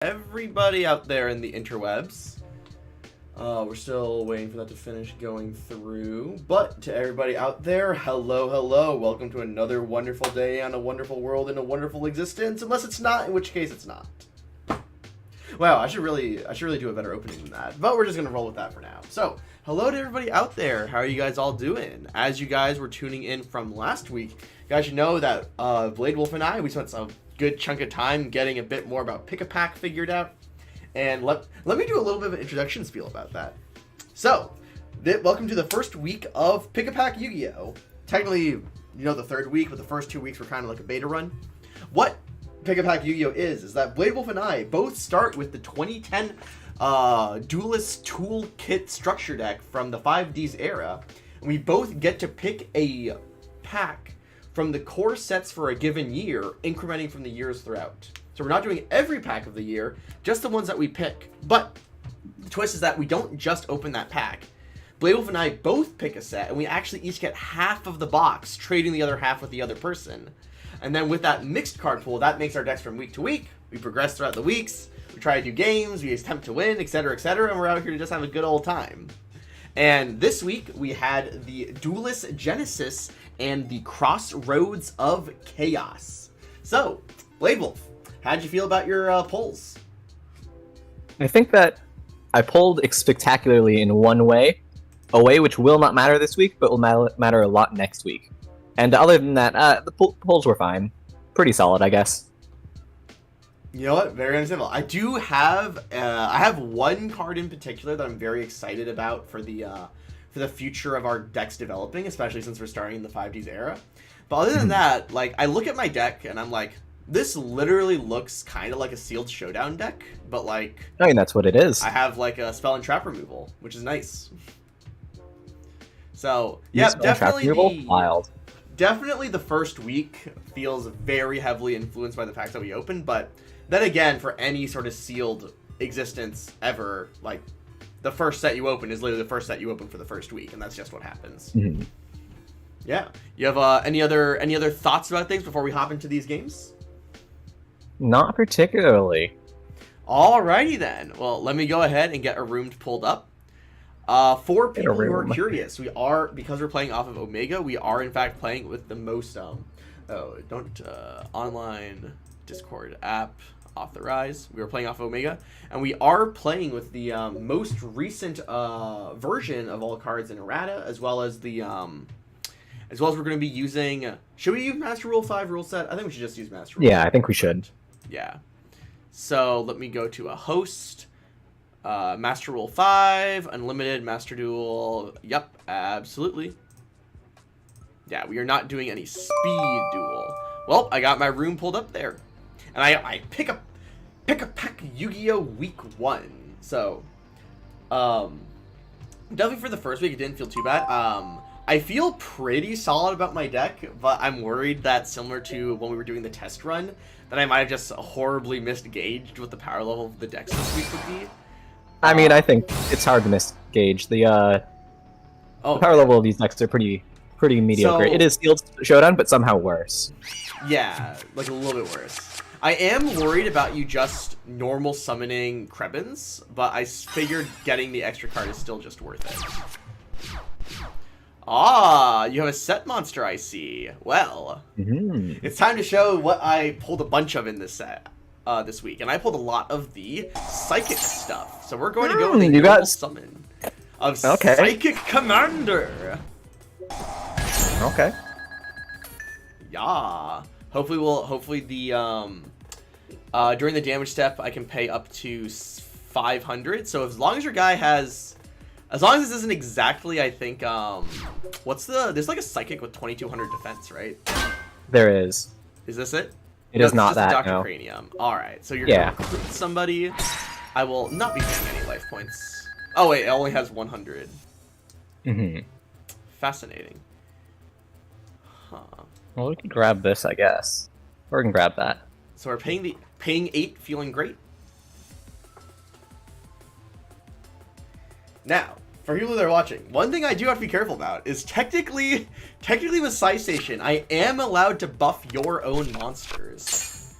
everybody out there in the interwebs. We're still waiting for that to finish going through. But to everybody out there, hello, hello. Welcome to another wonderful day on a wonderful world in a wonderful existence. Unless it's not, in which case it's not. Wow, I should really do a better opening than that. But we're just gonna roll with that for now. So, hello to everybody out there. How are you guys all doing? As you guys were tuning in from last week, you guys should know that Blade Wolf and I, we spent a good chunk of time getting a bit more about Pick-a-Pack figured out. And let me do a little bit of an introduction spiel about that. So, welcome to the first week of Pick-a-Pack Yu-Gi-Oh! Technically, you know, the third week, but the first 2 weeks were kind of like a beta run. What Pick-a-Pack Yu-Gi-Oh! Is that Blade Wolf and I both start with the 2010 Duelist Toolkit structure deck from the 5Ds era. And we both get to pick a pack from the core sets for a given year, incrementing from the years throughout. So we're not doing every pack of the year, just the ones that we pick. But the twist is that we don't just open that pack. Blade Wolf and I both pick a set, and we actually each get half of the box, trading the other half with the other person. And then with that mixed card pool, that makes our decks from week to week. We progress throughout the weeks, we try to do games, we attempt to win, etc., and we're out here to just have a good old time. And this week, we had the Duelist Genesis and the Crossroads of Chaos. So, Blade Wolf, how'd you feel about your polls? I think that I pulled spectacularly in one way, a way which will not matter this week, but will matter a lot next week. And other than that, the polls were fine. Pretty solid, I guess. You know what? Very understandable. I do have, I have one card in particular that I'm very excited about for the future of our decks developing, especially since we're starting in the 5Ds era. But other than that, like, I look at my deck and I'm like, this literally looks kind of like a Sealed Showdown deck, but like... I mean, that's what it is. I have like a Spell and Trap removal, which is nice. So, yeah, definitely wild. Definitely the first week feels very heavily influenced by the fact that we opened, but then again, for any sort of sealed existence ever, like, the first set you open is literally the first set you open for the first week, and that's just what happens. Mm-hmm. Yeah. You have any other thoughts about things before we hop into these games? Not particularly. Alrighty then. Well, let me go ahead and get a room pulled up. For people who are curious, we are, because we're playing off of Omega, we are in fact playing with the most, online Discord app authorize. We were playing off Omega, and we are playing with the most recent version of all cards in errata, as well as we're going to be using. Should we use Master Rule 5 rule set? I think we should just use Master Rule. Yeah, I think we should. Yeah. So let me go to a host. Master Rule 5, Unlimited, Master Duel. Yep, absolutely. Yeah, we are not doing any speed duel. Well, I got my room pulled up there. And I pick a pack Yu-Gi-Oh! Week 1. So, definitely for the first week, it didn't feel too bad. I feel pretty solid about my deck, but I'm worried that, similar to when we were doing the test run, that I might have just horribly misgauged what the power level of the decks this week would be. I mean, I think it's hard to misgauge. The power level of these decks are pretty mediocre. So, it is Sealed Showdown, but somehow worse. Yeah, like a little bit worse. I am worried about you just normal summoning Krebins, but I figured getting the extra card is still just worth it. Ah, you have a set monster, I see. Well, It's time to show what I pulled a bunch of in this set. This week, and I pulled a lot of the psychic stuff. So we're going to go with a normal summon of Psychic Commander. Okay. Yeah. Hopefully the during the damage step I can pay up to 500. So as long as your guy has, as long as this isn't exactly, I think there's like a psychic with 2200 defense, right? There is. Is this it? It is not that, Dr. no. Cranium. Alright, so you're going to recruit somebody. I will not be paying any life points. Oh wait, it only has 100. Mm-hmm. Fascinating. Huh. Well, we can grab this, I guess. Or we can grab that. So we're paying 8, feeling great. Now, for people that are watching, one thing I do have to be careful about is technically with Sai Station, I am allowed to buff your own monsters.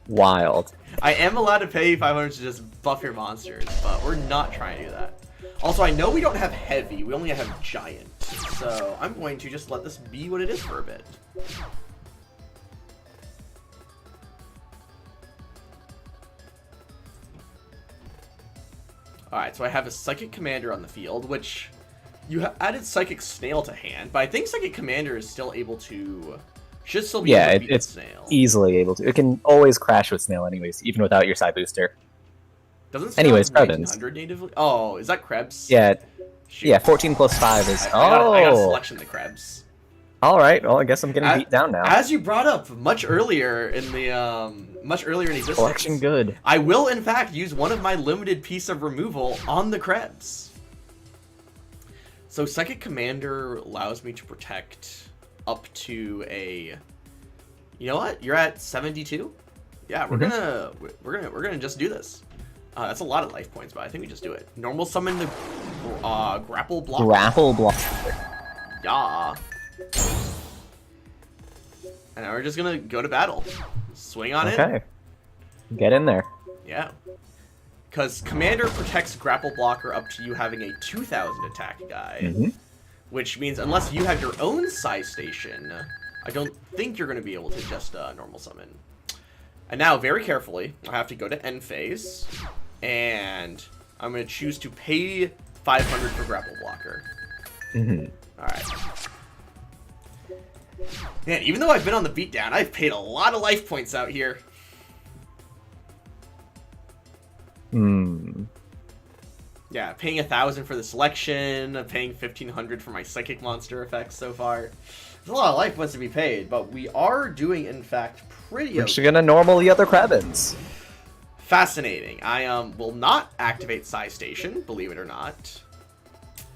Wild. I am allowed to pay 500 to just buff your monsters, but we're not trying to do that. Also, I know we don't have heavy, we only have giant. So I'm going to just let this be what it is for a bit. Alright, so I have a Psychic Commander on the field, which you added Psychic Snail to hand, but I think Psychic Commander is still able to... Should still be able to beat it's Snail. easily able to. It can always crash with Snail anyways, even without your side booster. Doesn't Snail Anyways, have Krebs. 1900 natively? Oh, is that Krebs? Yeah, Shoot. yeah. 14 plus 5 is. I got a Oh. selection to Krebs. All right. Well, I guess I'm getting beat down now. As you brought up much earlier in existence, Selection good. I will in fact use one of my limited piece of removal on the Krebs. So Psychic Commander allows me to protect up to a. You know what? You're at 72. Yeah, we're gonna just do this. That's a lot of life points, but I think we just do it. Normal summon the grapple block. Grapple block. Yeah. And now we're just gonna go to battle. Swing on it. Okay. Get in there. Yeah. Because Commander protects grapple blocker up to you having a 2000 attack guy. Which means unless you have your own size station, I don't think you're going to be able to just normal summon. And now, very carefully, I have to go to end phase. And I'm going to choose to pay 500 for grapple blocker. Alright. Man, even though I've been on the beatdown, I've paid a lot of life points out here. Yeah, paying 1,000 for the selection, paying 1,500 for my psychic monster effects so far. There's a lot of life points to be paid, but we are doing, in fact, pretty We're gonna normal the other Krebins. Fascinating. I will not activate Psi Station, believe it or not.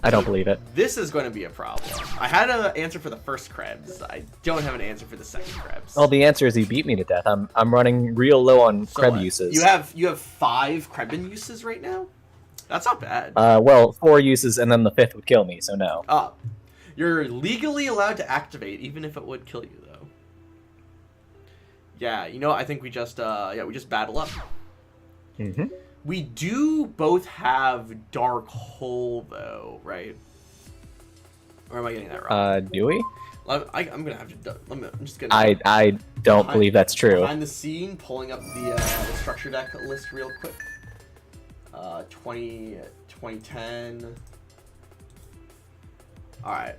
I don't believe it. This is going to be a problem. I had an answer for the first Krebs. I don't have an answer for the second Krebs. Well, the answer is you beat me to death. I'm running real low on Kreb what? uses. You have 5 Krebin uses right now? That's not bad. Well, 4 uses and then the 5th would kill me, so no. You're legally allowed to activate, even if it would kill you, though. Yeah, you know what? I think we just, we just battle up. We do both have Dark Hole, though, right? Or am I getting that wrong? Do we? I'm gonna have to. I'm just gonna. I don't believe that's true. Behind the scene, pulling up the structure deck list real quick. 2010. All right.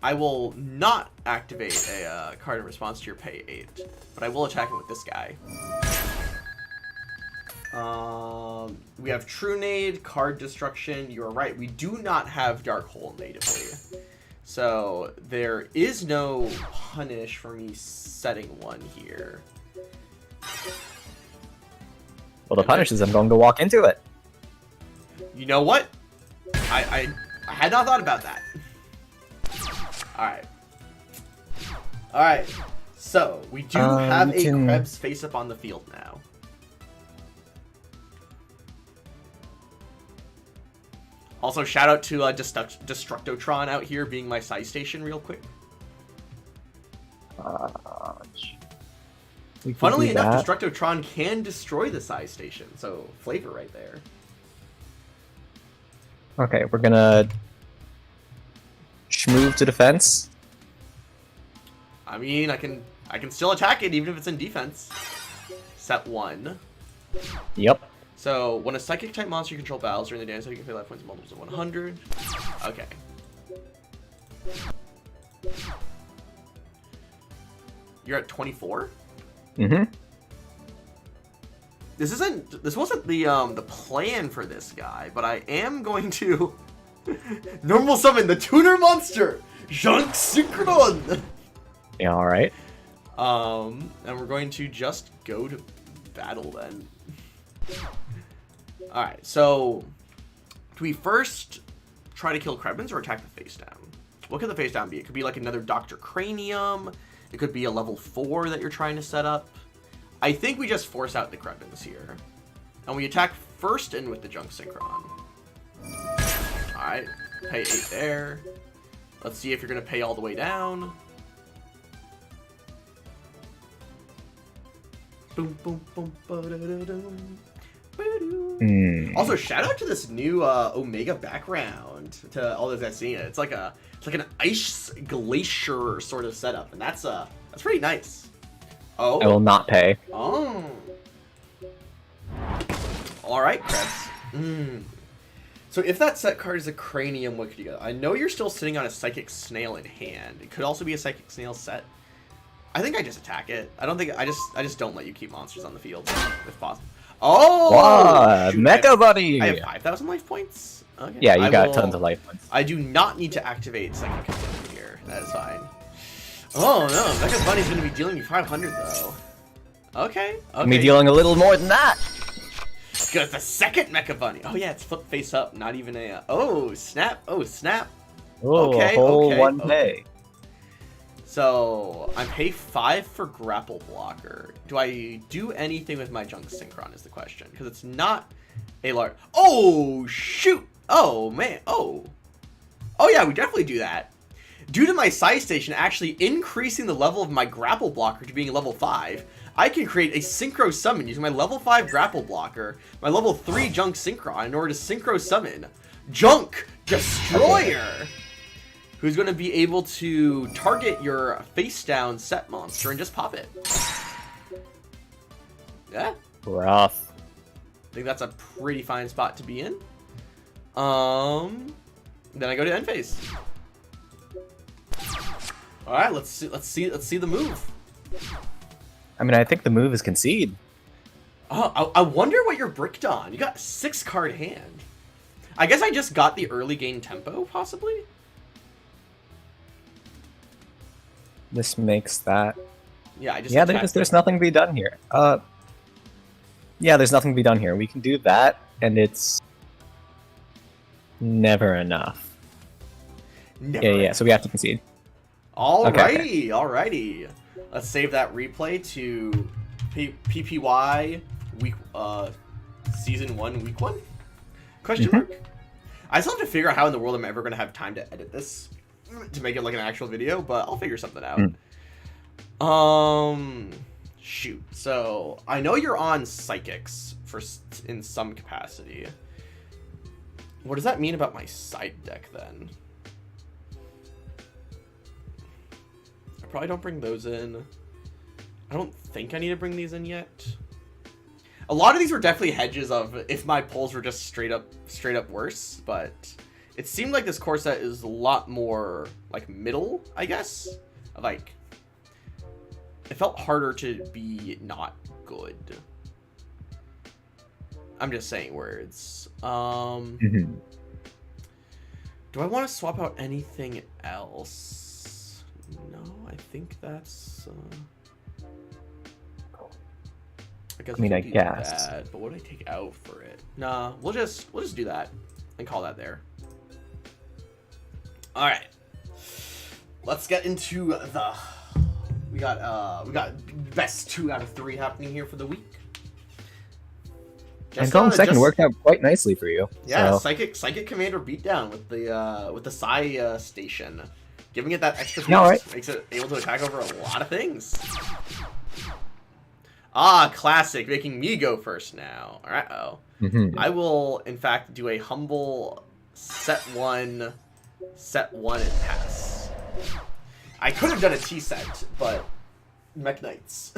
I will not activate a card in response to your pay 8, but I will attack him with this guy. We have True Nade, Card Destruction. You're right. We do not have Dark Hole natively. So there is no punish for me setting one here. Well, the punish is I'm going to walk into it. You know what? I had not thought about that. Alright. Alright. So, we do have a Krebs face up on the field now. Also, shout out to Destructotron out here being my Psi Station real quick. Funnily enough, Destructotron can destroy the Psi Station, so flavor right there. Okay, we're gonna move to defense. I mean, I can still attack it even if it's in defense. Set 1. Yep. So, when a psychic type monster you control battles during the damage, you can pay life points in multiples of 100. Okay. You're at 24? This wasn't the plan for this guy, but I am going to normal summon the tuner monster, Junk Synchron. Yeah, all right. And we're going to just go to battle then. All right. So, do we first try to kill Krebins or attack the face down? What could the face down be? It could be like another Dr. Cranium. It could be a level 4 that you're trying to set up. I think we just force out the Krebins here. And we attack first in with the Junk Synchron. Alright, pay 8 there. Let's see if you're going to pay all the way down. Boom, boom, boom, ba-da-da-dum. Hmm. Also, shout out to this new Omega background to all those guys seeing it. It's like an ice glacier sort of setup, and that's pretty nice. Oh. I will not pay. Oh. All right, Krebs. So if that set card is a Cranium, what could you get? I know you're still sitting on a Psychic Snail in hand. It could also be a Psychic Snail set. I think I just attack it. I don't think I just don't let you keep monsters on the field if possible. Oh, wow, shoot, Mecha Buddy! I have 5,000 life points. Okay. Yeah, you got tons of life points. I do not need to activate Psychic Command here. That is fine. Oh no, Mecha Bunny's gonna be dealing you 500 though. Okay. Okay. Me dealing a little more than that. Because the second Mecha Bunny. Oh yeah, it's flip face up, not even a. Oh snap! Oh snap! Oh, Okay, a whole okay, one okay. pay. So I pay 5 for Grapple Blocker. Do I do anything with my Junk Synchron? Is the question, because it's not a large. Oh shoot! Oh man! Oh yeah, we definitely do that. Due to my Psi Station actually increasing the level of my Grapple Blocker to being level 5, I can create a Synchro Summon using my level 5 Grapple Blocker, my level 3 Junk Synchron, in order to Synchro Summon Junk Destroyer, who's going to be able to target your face-down set monster and just pop it. Yeah, Rough. I think that's a pretty fine spot to be in. Then I go to end phase. All right, let's see the move. I mean, I think the move is concede. Oh, I wonder what you're bricked on. You got 6-card hand. I guess I just got the early game tempo, possibly. This makes that. Yeah, I just. Yeah, there's nothing to be done here. Yeah, there's nothing to be done here. We can do that, and it's never enough. Never. Yeah. So we have to concede. Alrighty, Okay. alrighty. Let's save that replay to PPY week season 1 week 1? Question mark. I still have to figure out how in the world I'm ever gonna have time to edit this to make it like an actual video, but I'll figure something out. Shoot. So I know you're on Psychics in some capacity. What does that mean about my side deck then? I probably don't bring those in. I don't think I need to bring these in yet. A lot of these were definitely hedges of if my pulls were just straight up worse, but it seemed like this core set is a lot more like middle, I guess. Like, it felt harder to be not good. I'm just saying words. Do I want to swap out anything else? No, I think that's. I guess. That, but what do I take out for it? Nah, we'll just do that and call that there. All right, let's get into the. We got best 2 out of 3 happening here for the week. And going second worked out quite nicely for you. Yeah, so. Psychic Commander beatdown with the Psi Station, giving it that extra boost, right. makes it able to attack over a lot of things. Ah, classic, making me go first now. Uh-oh. I will, in fact, do a humble set 1 and pass. I could have done a T set, but Mech Knights.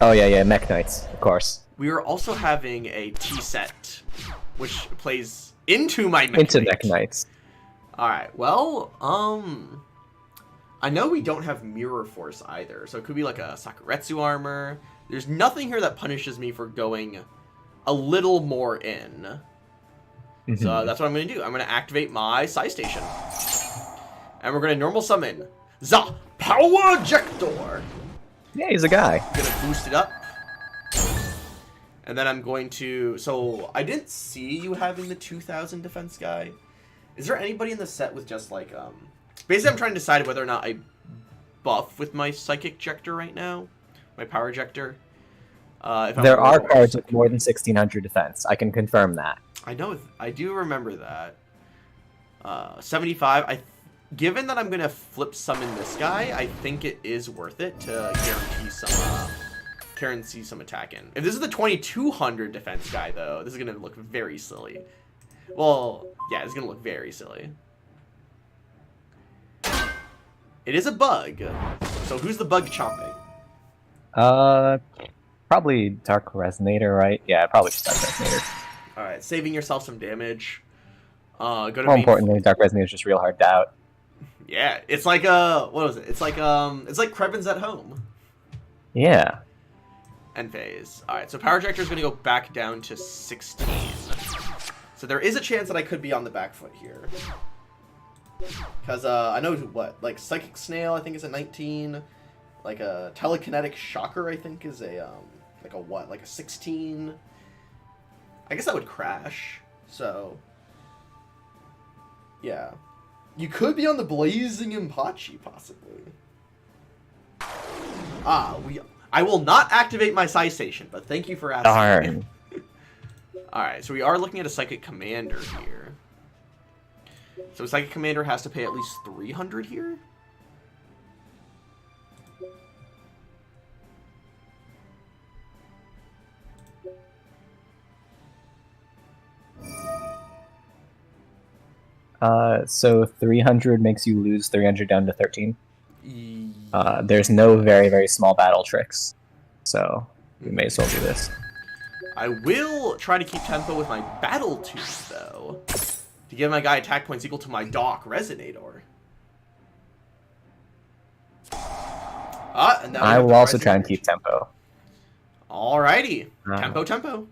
Oh yeah, Mech Knights, of course. We are also having a T set, which plays into my Mech Knights. Alright, well, I know we don't have Mirror Force either, so it could be like a Sakuretsu armor. There's nothing here that punishes me for going a little more in. So that's what I'm going to do. I'm going to activate my Psi Station. And we're going to normal summon the Power Ejector. Yeah, he's a guy. Going to boost it up. And then I'm going to... So, I didn't see you having the 2000 defense guy. Is there anybody in the set with just like... Basically, I'm trying to decide whether or not I buff with my Psychic Ejector right now. My Power Ejector. There are cards with more than 1600 defense. I can confirm that. I know. I do remember that. 75. Given that I'm going to flip summon this guy, I think it is worth it to guarantee some Karen sees some attack in. If this is the 2200 defense guy, though, this is going to look very silly. Well, yeah, it's going to look very silly. It is a bug. So who's the bug chomping? Probably Dark Resonator, right? Yeah, probably just Dark Resonator. Alright, saving yourself some damage. Go to More importantly, Dark Resonator is just real hard to out. Yeah, it's like what was it? It's like Krevin's at home. Yeah. End phase. Alright, so Power Ejector is gonna go back down to 16. So there is a chance that I could be on the back foot here. Because I know what, like Psychic Snail I think is a 19. Like a Telekinetic Shocker I think is a like a what? Like a 16. I guess that would crash. So yeah. You could be on the Blazing Impachi, possibly. I will not activate my Psi Station, but thank you for asking. Darn. Alright, so we are looking at a Psychic Commander here. So a Psychic Commander has to pay at least 300 here? So 300 makes you lose 300 down to 13. There's no very, very small battle tricks, so we may as well do this. I will try to keep tempo with my Battle Tooth, though, to give my guy attack points equal to my Dark Resonator. And I will also try and keep tempo. Alrighty. Tempo.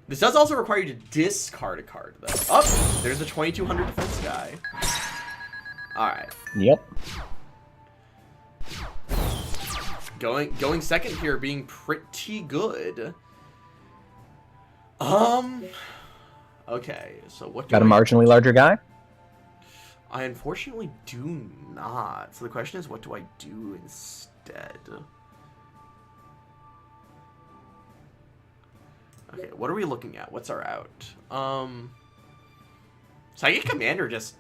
This does also require you to discard a card, though. Oh, there's a 2200 defense guy. Alright. Yep. Going second here, being pretty good. Okay, so what do Got a marginally larger guy? I unfortunately do not. So the question is, what do I do instead? Okay, what are we looking at? What's our out? Psychic Commander just...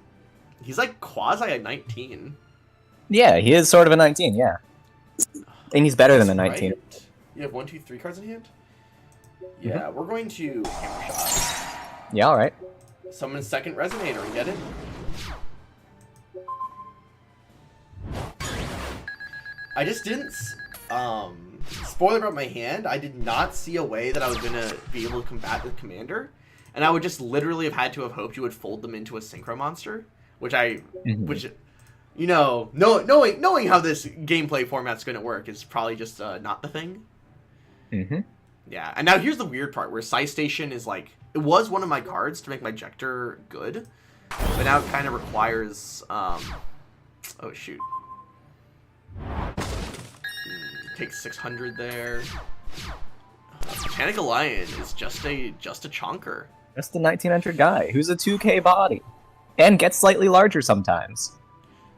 He's like quasi a 19. Yeah, he is sort of a 19, yeah. And he's better than a 19. Right. You have 1, 2, 3 cards in hand? Yeah, we're going to Hammer Shot. Yeah, alright. Summon second Resonator and get it. I just didn't... spoiler about my hand, I did not see a way that I was going to be able to combat the commander. And I would just literally have had to have hoped you would fold them into a Synchro Monster. Which you know, knowing how this gameplay format's going to work is probably just not the thing. Yeah, and now here's the weird part, where Psi Station is like... It was one of my cards to make my Ejector good. But now it kind of requires... oh, shoot. Take 600 there. Botanical Lion is just a chonker. Just a 1900 guy who's a 2k body. And gets slightly larger sometimes.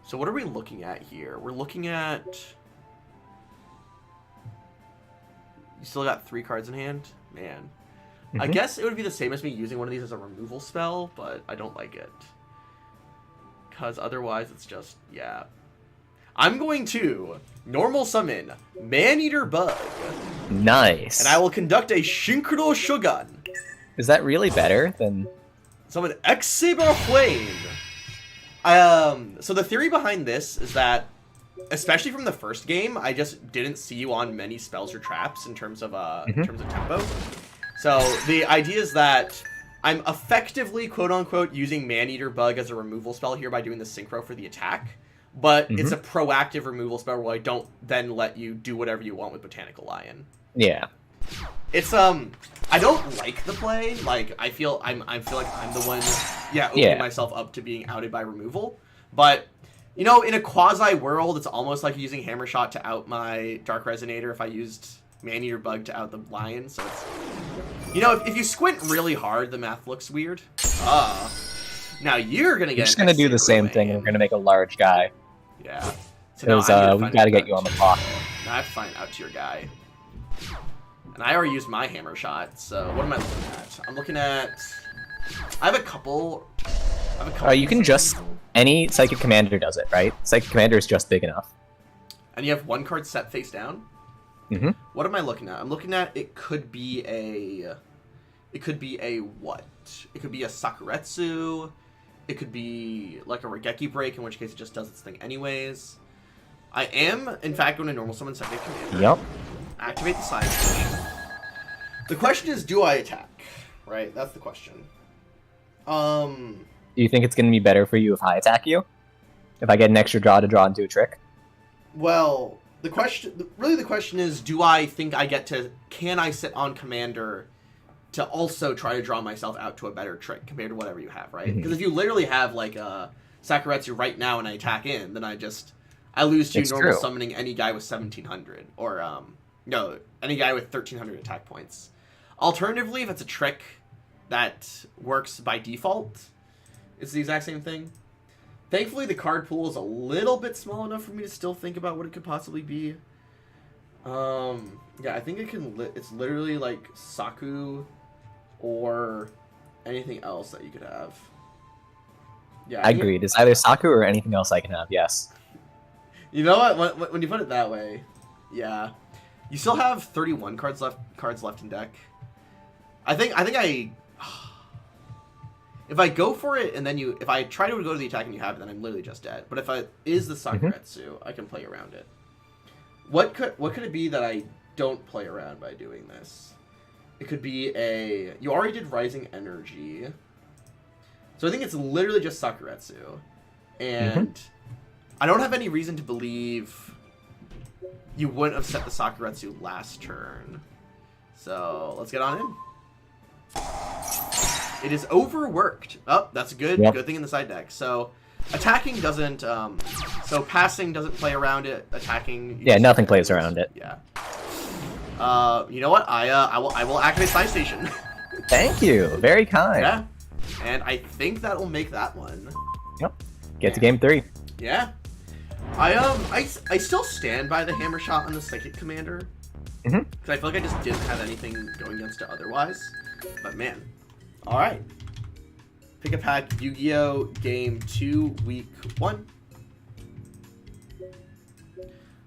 So what are we looking at here? We're looking at... You still got 3 cards in hand? Man. I guess it would be the same as me using one of these as a removal spell, but I don't like it. Because otherwise it's just... Yeah. I'm going to normal summon Man-Eater Bug. Nice. And I will conduct a Synchro Shogun. Is that really better than... Summon X-Saber Flame. So the theory behind this is that, especially from the first game, I just didn't see you on many spells or traps in terms of tempo. So the idea is that I'm effectively, quote-unquote, using Man-Eater Bug as a removal spell here by doing the synchro for the attack. But it's a proactive removal spell where I don't then let you do whatever you want with Botanical Lion. Yeah. It's I don't like the play. Like I feel like I'm the one opening myself up to being outed by removal. But you know, in a quasi world, it's almost like using Hammer Shot to out my Dark Resonator if I used Man-Eater Bug to out the Lion. So it's, you know, if you squint really hard, the math looks weird. Now you're gonna get. We're just gonna do the same thing. We're gonna make a large guy. Yeah. So because we gotta get you on the clock. Now I have to find out to your guy. And I already used my Hammer Shot, so what am I looking at? I'm looking at... I have a couple... you can just... Any Psychic Commander does it, right? Psychic Commander is just big enough. And you have one card set face down? Mm-hmm. What am I looking at? I'm looking at it could be a what? It could be a Sakuretsu. It could be like a Regeki break, in which case it just does its thing anyways. I am, in fact, going to normal summon second commander. Yep. Activate the side station. The question is, do I attack? Right? That's the question. Do you think it's going to be better for you if I attack you? If I get an extra draw to draw into a trick? Well, the question is, do I think I get to, can I sit on commander to also try to draw myself out to a better trick compared to whatever you have, right? Because if you literally have like a Sakuretsu right now and I attack in, then I lose to It's normal true. summoning any guy with 1700 or no, any guy with 1300 attack points. Alternatively, if it's a trick that works by default, it's the exact same thing. Thankfully, the card pool is a little bit small enough for me to still think about what it could possibly be. Yeah, I think it can. It's literally like Saku, or anything else that you could have. Yeah, I agreed. It's either Saku or anything else I can have, yes. You know what? When you put it that way, yeah, you still have 31 cards left in deck. I think if I go for it and then if I try to go to the attack and you have it, then I'm literally just dead. But if it is the Sakuretsu, I can play around it. What could it be that I don't play around by doing this? It could be you already did Rising Energy. So I think it's literally just Sakuretsu. And I don't have any reason to believe you wouldn't have set the Sakuretsu last turn. So let's get on in. It is overworked. Oh, that's a good thing in the side deck. So attacking doesn't, so passing doesn't play around it. Attacking, Yeah, nothing plays around it. Yeah. You know what? I will activate side station. Thank you. Very kind. Yeah. And I think that will make that one. Yep. Get to game 3. Yeah. I still stand by the hammer shot on the psychic commander. Because I feel like I just didn't have anything going against it otherwise. But man. Alright. Pick a pack, Yu-Gi-Oh! Game 2, Week 1.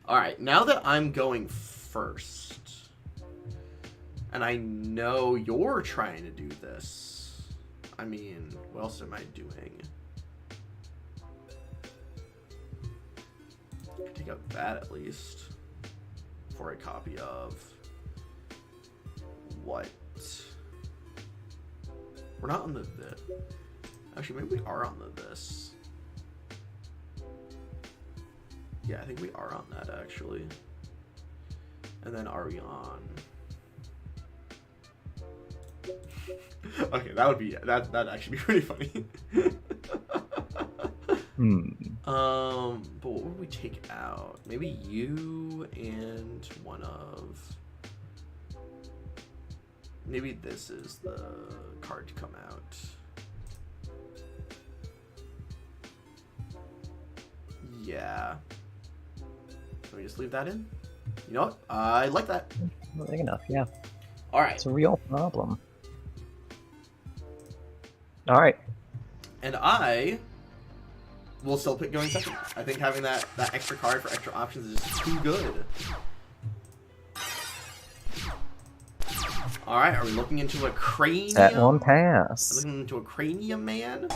Alright, now that I'm going first, and I know you're trying to do this, I mean, what else am I doing? I could take out that at least for a copy of what? We're not on the this. Actually, maybe we are on the this. Yeah, I think we are on that actually. And then are we on? Okay, that'd actually be pretty funny. But what would we take out? Maybe you and one of. Maybe this is the card to come out. Yeah. Can we just leave that in? You know what? I like that. Big enough, yeah. Alright. It's a real problem. Alright. And I will still pick going second. I think having that extra card for extra options is just too good. Alright, are we looking into a cranium? Set one pass. Looking into a cranium man?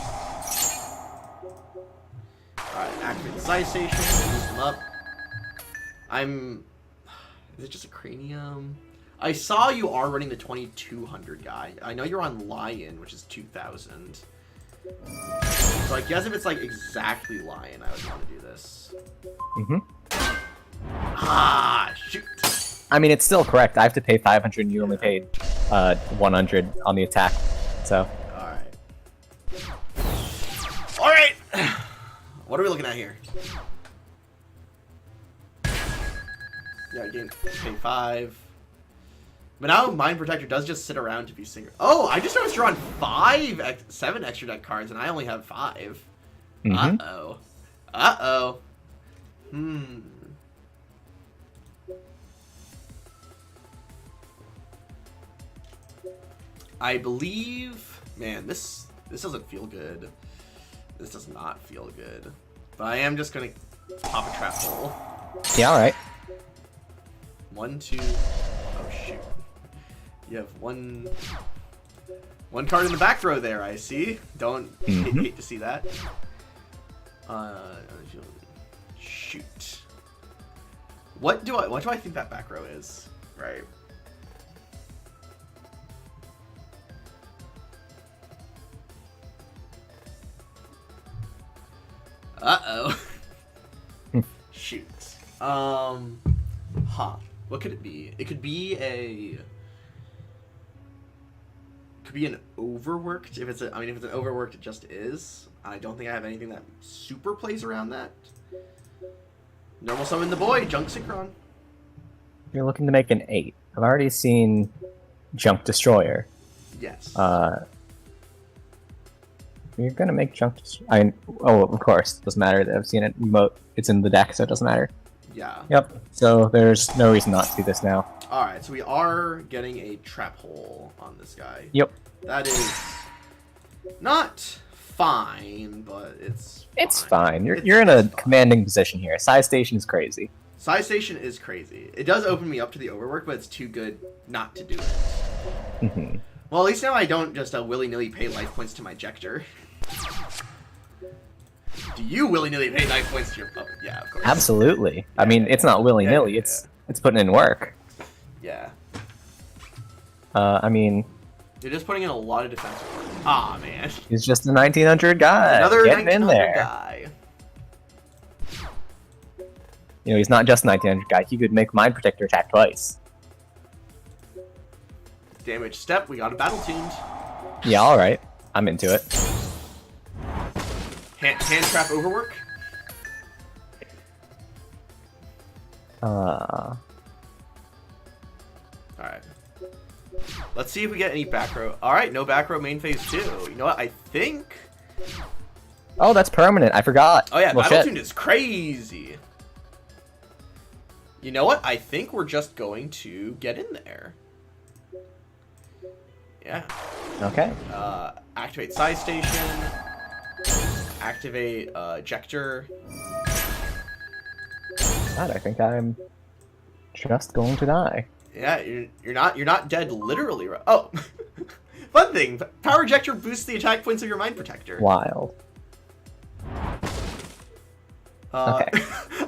Alright, activate the side station, use them up. Is it just a cranium? I saw you are running the 2200 guy. I know you're on Lion, which is 2000. So I guess if it's like exactly Lion, I would want to do this. Ah, shoot. I mean, it's still correct. I have to pay 500 and you only paid 100 on the attack. So. Alright! What are we looking at here? Yeah, again, pay 5. But now Mind Protector does just sit around to be single. Oh, I just noticed you're on 7 extra deck cards, and I only have 5. Uh-oh. Uh-oh. I believe... Man, this doesn't feel good. This does not feel good. But I am just going to pop a trap hole. Yeah, alright. 1, 2. Oh shoot! You have one card in the back row there. I see. Don't hate to see that. Shoot. What do I think that back row is? Right. Uh-oh. Shoot. What could it be? It could be an overworked. If it's an overworked, it just is. I don't think I have anything that super plays around that. Normal summon the boy, Junk Synchron. You're looking to make an 8. I've already seen Junk Destroyer. Yes. You're gonna make Junk Destroyer. Oh, of course. Doesn't matter. I've seen it remote. It's in the deck, so it doesn't matter. Yeah. Yep. So there's no reason not to do this now. Alright, so we are getting a trap hole on this guy. Yep. That is not fine, but it's fine. You're in a commanding position here. Size Station is crazy. Size Station is crazy. It does open me up to the overwork, but it's too good not to do it. Well, at least now I don't just willy-nilly pay life points to my Jector. Do you willy-nilly pay life points to your puppet? Yeah, of course. Absolutely. Yeah. I mean, it's not willy-nilly. Yeah. It's putting in work. Yeah. I mean... You're just putting in a lot of defense work. Aw, man. He's just a 1900 guy. Another getting 1900 in there. Guy. You know, he's not just a 1900 guy. He could make Mind Protector attack twice. Damage step. We got a battle tuned. Yeah, alright. I'm into it. Hand trap overwork. Alright. Let's see if we get any back row. Alright, no back row main phase 2. You know what? I think... Oh, that's permanent. I forgot. Oh yeah, well, battle tuned is crazy. You know what? I think we're just going to get in there. Yeah. Okay. Activate Size Station. Activate Jector. God, I think I'm just going to die. Yeah, you're not dead literally. Oh, fun thing. Power Ejector boosts the attack points of your Mind Protector. Wild. Okay.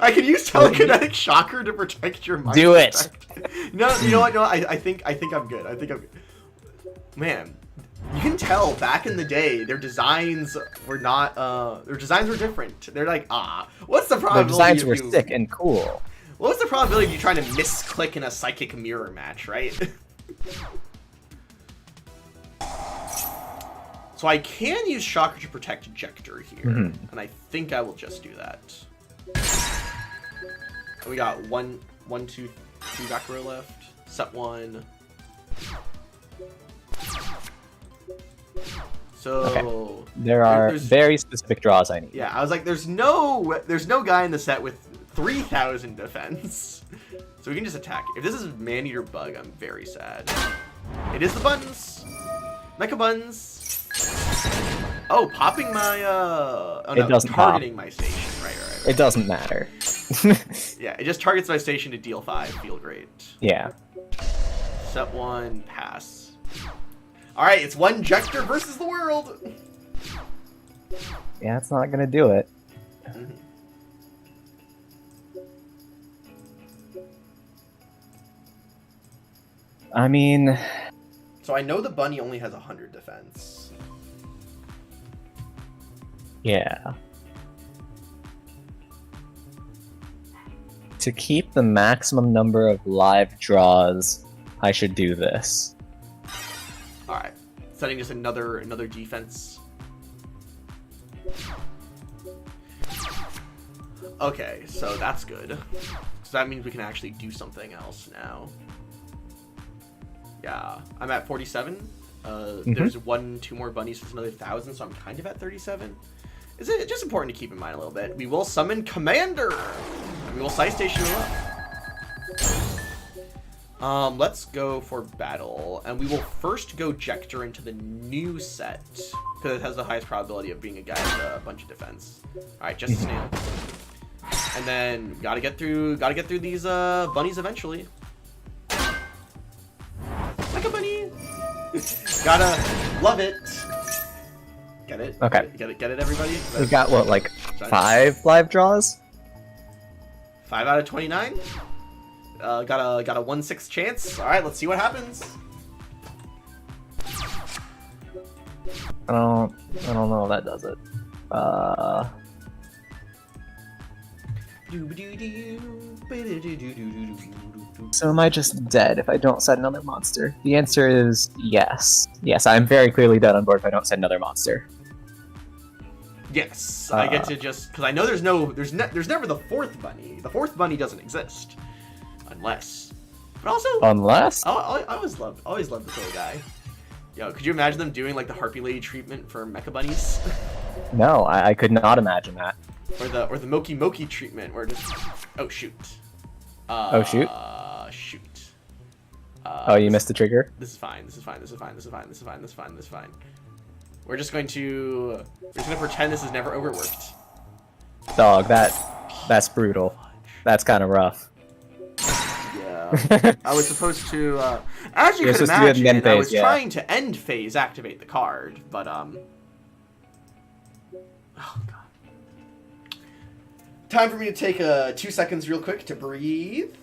I can use Telekinetic Shocker to protect your Mind Do it. Protector. No, you know what? No, I think I'm good. I think I'm good. Man, you can tell back in the day their designs were not. Their designs were different. They're like, what's the probability? Their designs were sick and cool. What was the probability of you trying to misclick in a Psychic Mirror match, right? So I can use Shocker to protect Ejector here, and I think I will just do that. And we got one, two back row left. Set 1. So okay. There are very specific draws I need. Yeah, I was like, there's no guy in the set with 3,000 defense, so we can just attack. If this is Man-Eater Bug, I'm very sad. It is the buttons, Mecha Buns. Oh, popping my it doesn't targeting pop. My station. Right. It doesn't matter. Yeah, it just targets my station to deal 5. Feel great. Yeah. Set 1, pass. All right, it's one Jector versus the world. Yeah, it's not gonna do it. I mean... So I know the bunny only has 100 defense. Yeah. To keep the maximum number of live draws, I should do this. Alright. Setting just another defense. Okay, so that's good. So that means we can actually do something else now. Yeah, I'm at 47. There's 2 more bunnies, so it's another 1,000, so I'm kind of at 37. It's just important to keep in mind a little bit. We will summon Commander! And we will Size Station him up. Let's go for battle. And we will first go Jector into the new set, because it has the highest probability of being a guy with a bunch of defense. Alright, just a snail. And then gotta get through these bunnies eventually. Mecha Bunny! Gotta love it. Get it? Okay. Get it, everybody? We got, what, like, 5 live draws? 5 out of 29? Got a 1/6 chance. Alright, let's see what happens. I don't know if that does it. So am I just dead if I don't set another monster? The answer is yes. Yes, I'm very clearly dead on board if I don't set another monster. Yes, I get to just because I know there's never the 4th bunny. The 4th bunny doesn't exist unless, but also unless I always loved the little guy. Yo, could you imagine them doing like the Harpy Lady treatment for Mecha Bunnies? No, I could not imagine that. Or the Moki Moki treatment where just oh shoot. Oh shoot. Shoot. Oh, you missed the trigger. This is fine. This is fine. This is fine. This is fine. This is fine. This is fine. This is fine. We're just gonna pretend this is never overworked. Dog, that's brutal. That's kind of rough. Yeah. I was supposed to, as you could imagine, I was trying to end phase activate the card, but oh god. Time for me to take 2 seconds real quick to breathe.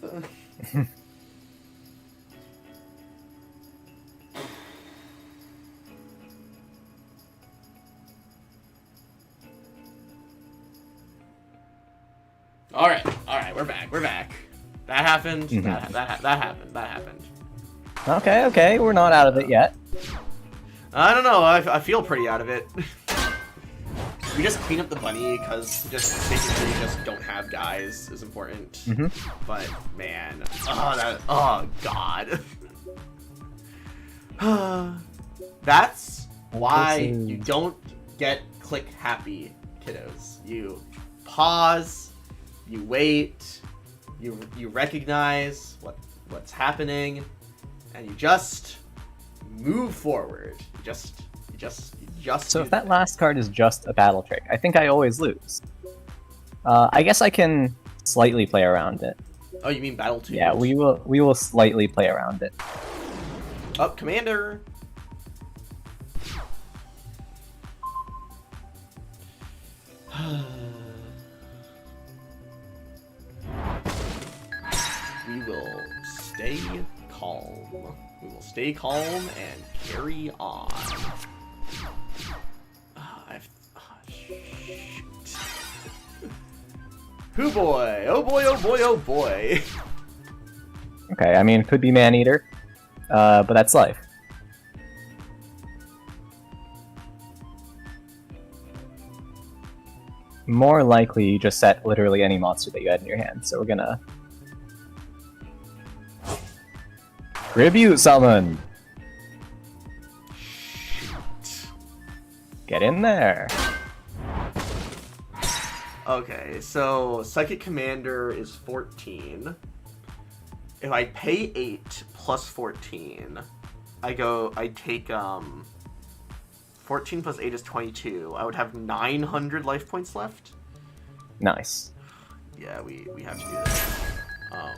All right, we're back. That happened. Mm-hmm. That happened. Okay, we're not out of it yet. I don't know. I feel pretty out of it. We just clean up the bunny because just making sure you just don't have guys is important. Mm-hmm. But man, oh god. That's why you don't get click happy, kiddos. You pause. You wait, you recognize what's happening, and you just move forward. You just. So if that last card is just a battle trick, I think I always lose. I guess I can slightly play around it. Oh, you mean battle tools? Yeah, we will slightly play around it. Oh, Commander. We will stay calm. We will stay calm and carry on. Shoot. Hoo boy! Oh boy, oh boy, oh boy! Okay, I mean, could be Man-Eater, but that's life. More likely, you just set literally any monster that you had in your hand, so we're gonna... Tribute Summon! Get in there! Okay, so Psychic Commander is 14. If I pay 8 plus 14, I take 14 plus 8 is 22. I would have 900 life points left. Nice. Yeah, we have to do that.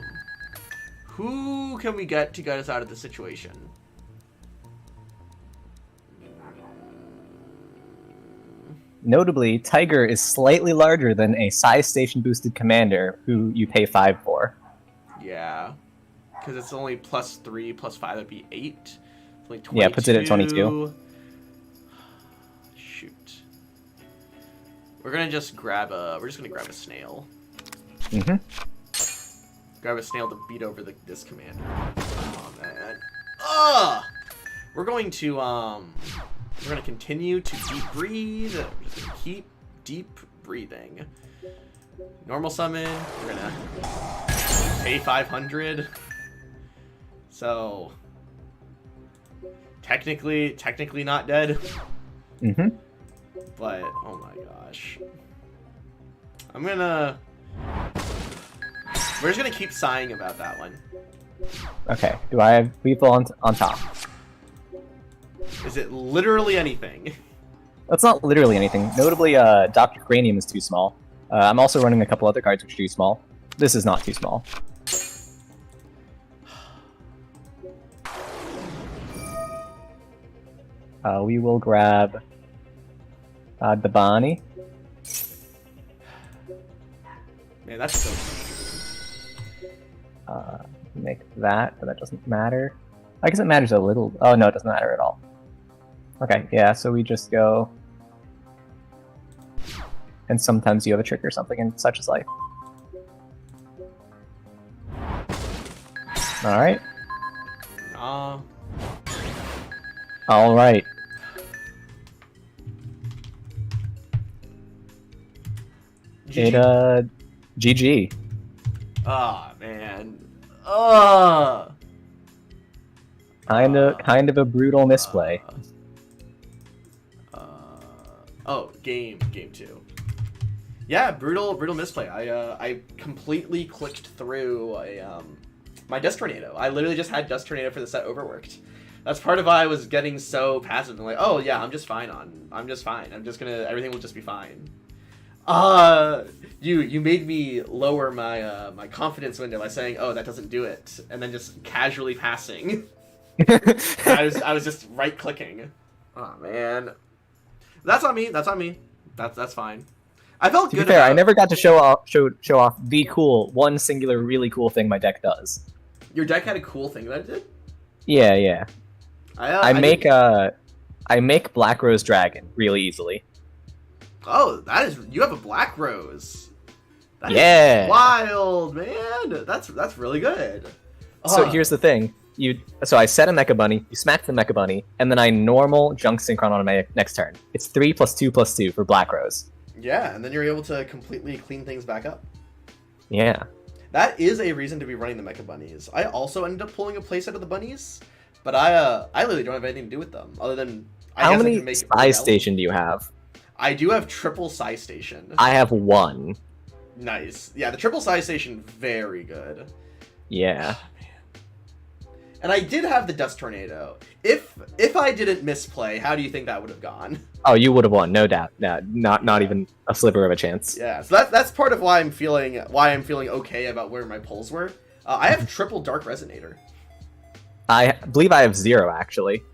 Who can we get to get us out of the situation? Notably, Tiger is slightly larger than a size station boosted commander who you pay 5 for. Yeah, because it's only plus 3 plus 5, that'd be 8. It's only 22. Yeah, puts it at 22. Shoot. We're just gonna grab a snail. Mm-hmm. Grab a snail to beat over this commander. Oh man. Ugh! We're going to continue to deep breathe. We're just gonna keep deep breathing. Normal summon. We're gonna pay 500. So technically not dead. Mm-hmm. But oh my gosh. We're just gonna keep sighing about that one. Okay. Do I have lethal on top? Is it literally anything? That's not literally anything. Notably, Dr. Cranium is too small. I'm also running a couple other cards which are too small. This is not too small. We will grab the Bonnie. Man, that's so frustrating. Make that, but that doesn't matter. I guess it matters a little. Oh no, it doesn't matter at all. Okay, yeah, so we just go. And sometimes you have a trick or something, and such is life. Alright. Alright. GG. Ah, man. Kind of a brutal misplay. Game 2. Yeah, brutal misplay. I completely clicked through my Dust Tornado. I literally just had Dust Tornado for the set overworked. That's part of why I was getting so passive and like, oh yeah, I'm just fine. Everything will just be fine. You made me lower my my confidence window by saying, oh, that doesn't do it, and then just casually passing. I was just right clicking. Oh man, that's on me. That's fine. I felt good. To be fair, I never got to show off the one singular really cool thing my deck does. Your deck had a cool thing that it did? Yeah. I make Black Rose Dragon really easily. Oh, you have a Black Rose. That is wild, man. That's really good. So here's the thing. So I set a Mecha Bunny, you smack the Mecha Bunny, and then I normal Junk Synchron on my next turn. It's 3+2/+2 for Black Rose. Yeah, and then you're able to completely clean things back up. Yeah. That is a reason to be running the Mecha Bunnies. I also ended up pulling a playset of the bunnies, but I literally don't have anything to do with them other than how many Psi Station do you have? I do have triple Psi Station. I have 1. Nice. Yeah, the triple Psi Station, very good. Yeah. And I did have the Dust Tornado. If I didn't misplay, how do you think that would have gone? Oh, you would have won, no doubt. No, not even a sliver of a chance. Yeah, so that's part of why I'm feeling okay about where my pulls were. I have triple Dark Resonator. I believe I have 0 actually.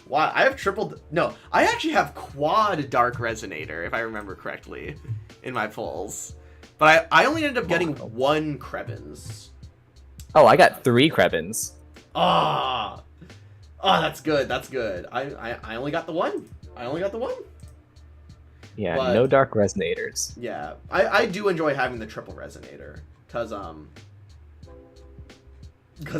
Why? I have triple. No, I actually have quad Dark Resonator if I remember correctly, in my pulls. But I only ended up getting 1 Krebins. Oh, I got 3 Krebins. Oh, that's good. That's good. I only got the 1. Yeah, but no Dark Resonators. Yeah, I do enjoy having the triple Resonator because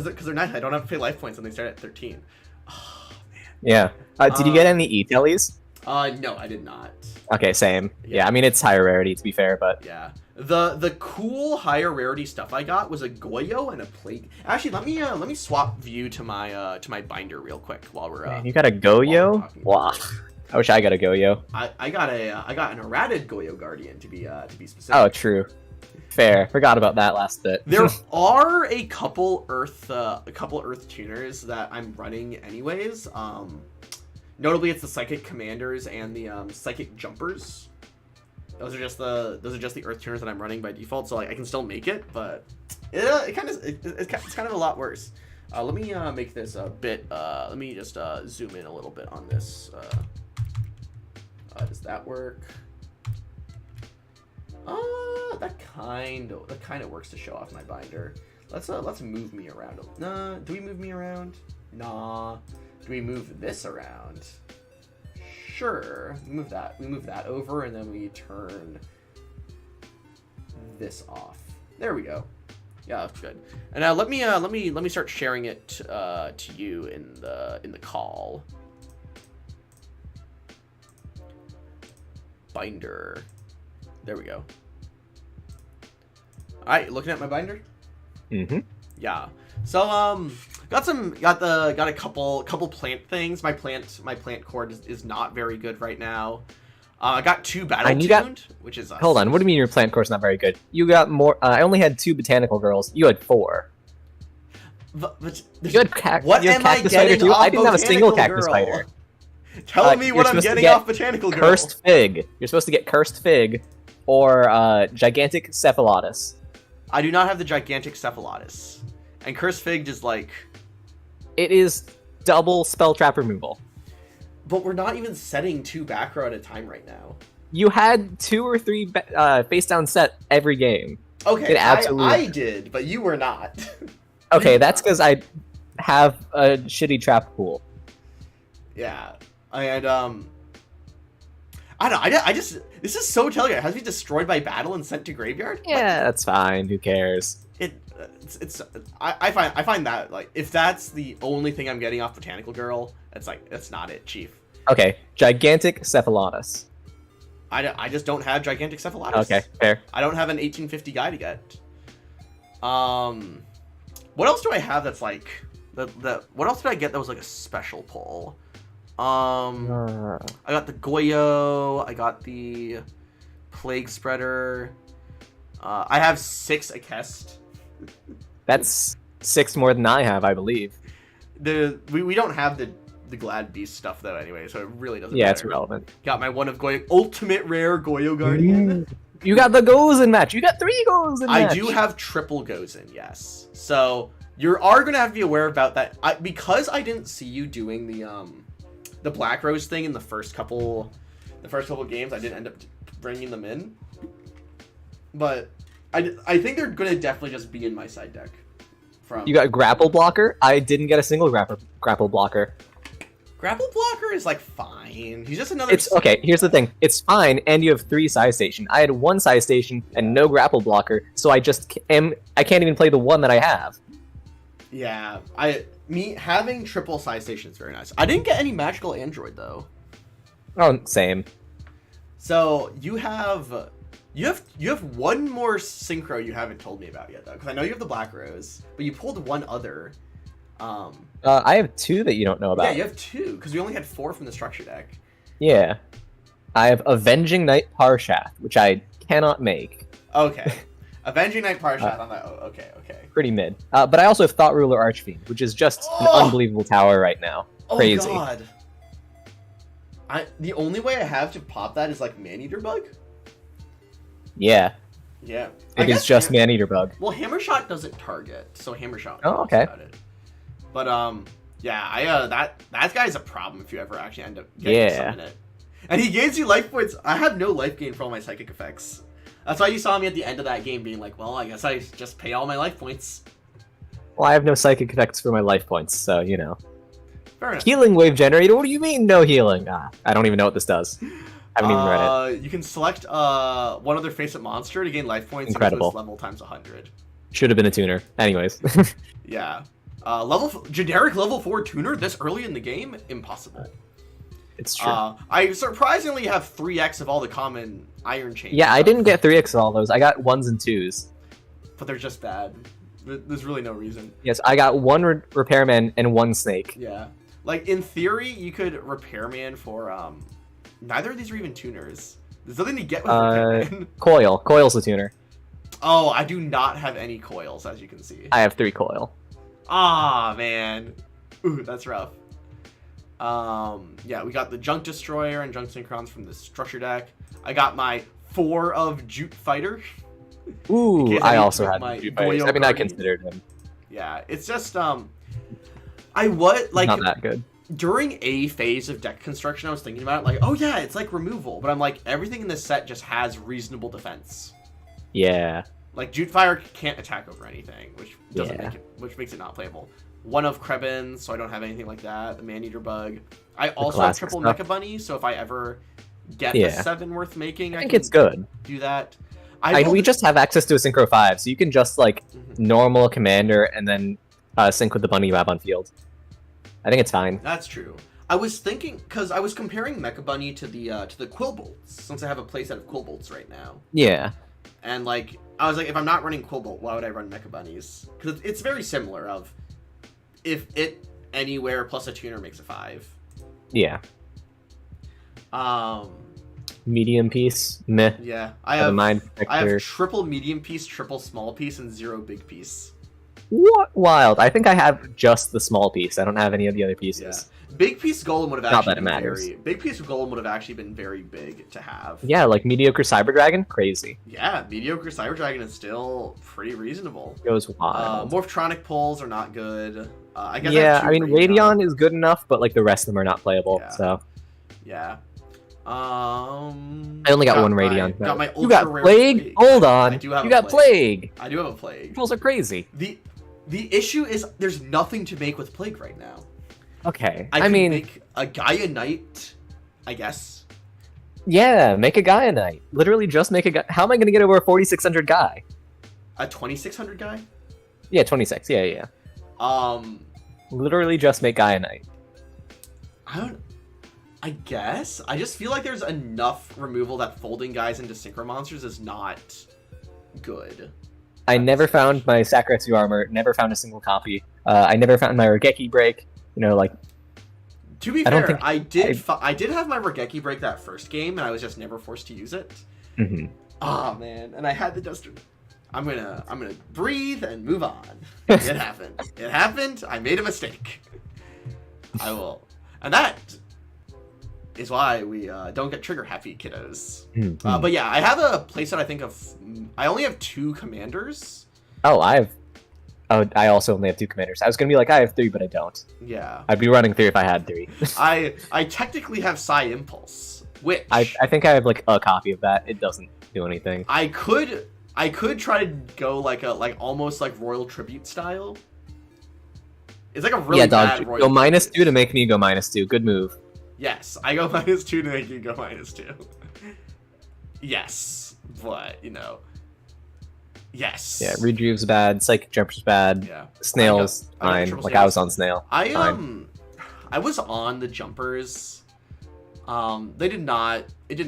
they're nice. I don't have to pay life points and they start at 13. Oh man. Yeah. Did you get any E-Tellies? No, I did not. Okay, same. Yeah, I mean it's higher rarity to be fair, but yeah. The cool higher rarity stuff I got was a Yugioh and a Plague. Actually, let me swap view to my binder real quick while we're. Man, you got a Yugioh? Wow. I wish I got a Yugioh. I got an errated Yugioh Guardian to be specific. Oh, true. Fair. Forgot about that last bit. There are a couple Earth tuners that I'm running anyways. Notably, it's the Psychic Commanders and the Psychic Jumpers. Those are just the Earth tuners that I'm running by default, so like I can still make it, but it's kind of a lot worse. Let me make this a bit. Let me just zoom in a little bit on this. Does that work? That kind of works to show off my binder. Let's move me around. Nah, do we move me around? Nah. Do we move this around? Sure. We move that over, and then we turn this off. There we go. Yeah, that's good. And now let me start sharing it to you in the call. Binder. There we go. All right, looking at my binder. Mm-hmm. Yeah. So got a couple plant things. My plant cord is not very good right now. I got 2 battle tuned, which is hold on. What do you mean your plant cord's not very good? You got more. I only had 2 botanical girls. You had 4. But you had cactus fighter too. I didn't have a single cactus fighter. Tell me what I'm getting off botanical girl. Cursed fig. You're supposed to get cursed fig, or gigantic cephalotus. I do not have the gigantic cephalotus, and cursed fig just like. It is double spell trap removal. But we're not even setting 2 back row at a time right now. You had 2 or 3 face down set every game. Okay, It absolutely- I did, but you were not. Okay, You that's were because I have a shitty trap pool. Yeah, and I don't know. I just this is so telling. It has to be destroyed by battle and sent to graveyard. Yeah, that's fine. Who cares? I find that like if that's the only thing I'm getting off Botanical Girl, it's like that's not it, Chief. Okay, gigantic Cephalotus. I just don't have gigantic Cephalotus. Okay, fair. I don't have an 1850 guy to get. What else do I have that's like what else did I get that was like a special pull? I got the Yugioh, I got the Plague Spreader. I have 6 Akest. That's 6 more than I have, I believe. We don't have the Glad Beast stuff though anyway, so it really doesn't matter. Yeah, it's irrelevant. Got my one of Yugioh, ultimate rare Yugioh Guardian. You got the goes in match. You got 3 goes in match. I do have triple goes in, yes. So you are gonna have to be aware about that. Because I didn't see you doing the Black Rose thing in the first couple games. I didn't end up bringing them in, but I think they're gonna definitely just be in my side deck. You got grapple blocker. I didn't get a single grapple blocker. Grapple blocker is like fine. He's just another. It's okay. Here's the thing. It's fine, and you have 3 side station. I had 1 side station and no grapple blocker, so I can't even play the one that I have. Yeah, me having triple side station is very nice. I didn't get any magical android though. Oh, same. So you have 1 more synchro you haven't told me about yet though, because I know you have the Black Rose, but you pulled 1 other. I have 2 that you don't know about. Yeah, you have 2 because we only had 4 from the structure deck. Yeah, I have Avenging Knight Parshath, which I cannot make. Okay, Avenging Knight Parshath on that. Oh, okay. Pretty mid. But I also have Thought Ruler Archfiend, which is just an unbelievable tower right now. Crazy. Oh god. The only way I have to pop that is like Man-Eater Bug. Yeah. Yeah. It is just Man-Eater Bug. Well, Hammer Shot doesn't target, so Hammer Shot. Oh, okay. About it. But yeah, that guy's a problem if you ever actually end up getting to summon it. And he gains you life points. I have no life gain for all my psychic effects. That's why you saw me at the end of that game being like, well, I guess I just pay all my life points. Well, I have no psychic effects for my life points, so, you know. Fair enough. Healing Wave Generator? What do you mean, no healing? I don't even know what this does. I haven't even read it. You can select one other face-up monster to gain life points. Incredible. And level times 100. Should have been a tuner. Anyways. Yeah. Generic level 4 tuner this early in the game? Impossible. It's true. I surprisingly have 3x of all the common Iron Chain. Yeah, I didn't get 3x of all those. I got 1s and 2s. But they're just bad. There's really no reason. Yes, I got 1 Repairman and 1 Snake. Yeah. Like, in theory, you could Repairman for, neither of these are even tuners. There's nothing to get with Repairman. Coil. Coil's the tuner. Oh, I do not have any coils, as you can see. I have 3 Coil. Ah, man. Ooh, that's rough. Yeah, we got the Junk Destroyer and Junk Synchrons from the structure deck. I got my 4 of Jute Fighter. Ooh, I also had my Jute Fighters. I mean, I considered him. Yeah, it's just, not that good. During a phase of deck construction, I was thinking about it, like, oh yeah, it's like removal. But I'm like, everything in this set just has reasonable defense. Yeah. Like, Jute Fire can't attack over anything, which doesn't make it, which makes it not playable. 1 of Krebin, so I don't have anything like that. The Man-Eater Bug. I also have triple Mecha Bunny, so if I ever get a 7 worth making, I think it's good. Do that. We just have access to a Synchro 5, so you can just, like, normal Commander and then sync with the Bunny Lab on field. I think it's fine. That's true. I was thinking, because I was comparing Mecha Bunny to the Quillbolts, since I have a playset of Quillbolts right now. Yeah. And, like, I was like, if I'm not running Quillbolt, why would I run Mecha Bunnies? Because it's very similar of, if it anywhere plus a tuner makes a 5. Yeah. Medium piece, meh. Yeah, I have triple medium piece, triple small piece, and 0 big piece. What wild? I think I have just the small piece. I don't have any of the other pieces. Yeah. Big piece Golem would have Not actually that it matters. big piece Golem would have actually been very big to have. Yeah, like mediocre Cyber Dragon, crazy. Yeah, mediocre Cyber Dragon is still pretty reasonable. Goes wild. Morphtronic pulls are not good. I guess. Yeah, I mean Radeon is good enough, but like the rest of them are not playable. Yeah. So Yeah. I only got one Radion. Got my You got ultra rare plague? Hold on. I do have you a got plague. I do have a plague. Trolls are crazy. The issue is there's nothing to make with plague right now. Okay. I mean, make a Gaia Knight, I guess. yeah, make a Gaia Knight. Literally just make a guy. How am I going to get over a 4600 guy? A 2600 guy? Yeah, 26. Yeah. Literally just make Gaia Knight. I guess. I just feel like there's enough removal that folding guys into synchro monsters is not good. I never found my Sakuretsu armor, never found a single copy. I never found my Regeki break. You know, like... To be fair, I did have my Regeki break that first game, and I was just never forced to use it. Mm-hmm. Oh, man. And I had the Duster... I'm gonna breathe and move on. It happened. It happened. I made a mistake. I will. And that is why we don't get trigger happy, kiddos. Mm-hmm. But yeah, I have a playset. I only have 2 commanders. I also only have 2 commanders. I was gonna be like, I have 3, but I don't. Yeah. I'd be running 3 if I had 3. I technically have Psy Impulse, which I think I have like a copy of that. It doesn't do anything. I could try to go like almost like Royal Tribute style. It's like a really bad Royal go -2 to make me go -2. Good move. Yes, I go -2 to make you go -2. Yes, but you know, yes. Yeah, Rejuve's bad. Psychic Jumper's bad. Yeah. Snail's fine. Like I was on Snail. I was on the Jumpers. It did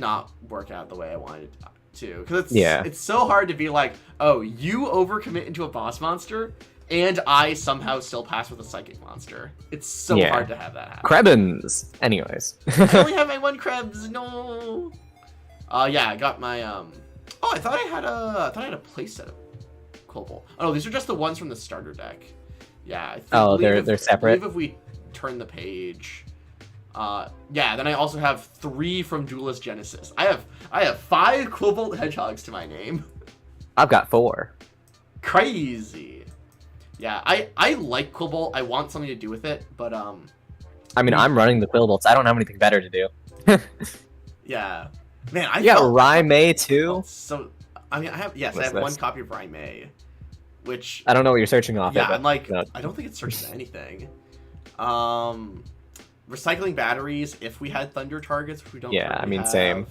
not work out the way I wanted to, because it's so hard to be like, oh, you overcommit into a boss monster, and I somehow still pass with a psychic monster. It's so hard to have that happen. Krebins. Anyways. I only have my 1 Krebs. No. Yeah, I got my Oh, I thought I had a playset of Cobalt. Oh no, these are just the ones from the starter deck. Yeah. They're separate. I believe if we turn the page. Yeah. Then I also have 3 from Duelist Genesis. I have 5 Cobalt Hedgehogs to my name. I've got 4. Crazy. Yeah, I like Cobalt. I want something to do with it, but I mean, I'm running the Quillbolts. I don't have anything better to do. Yeah, man. I got Raimei too. So I mean, I have 1 copy of Raimei, which I don't know what you're searching off. Yeah, I'm like, I don't think it searches anything. Recycling batteries. If we had Thunder targets, which we don't. Yeah, I mean, have. same.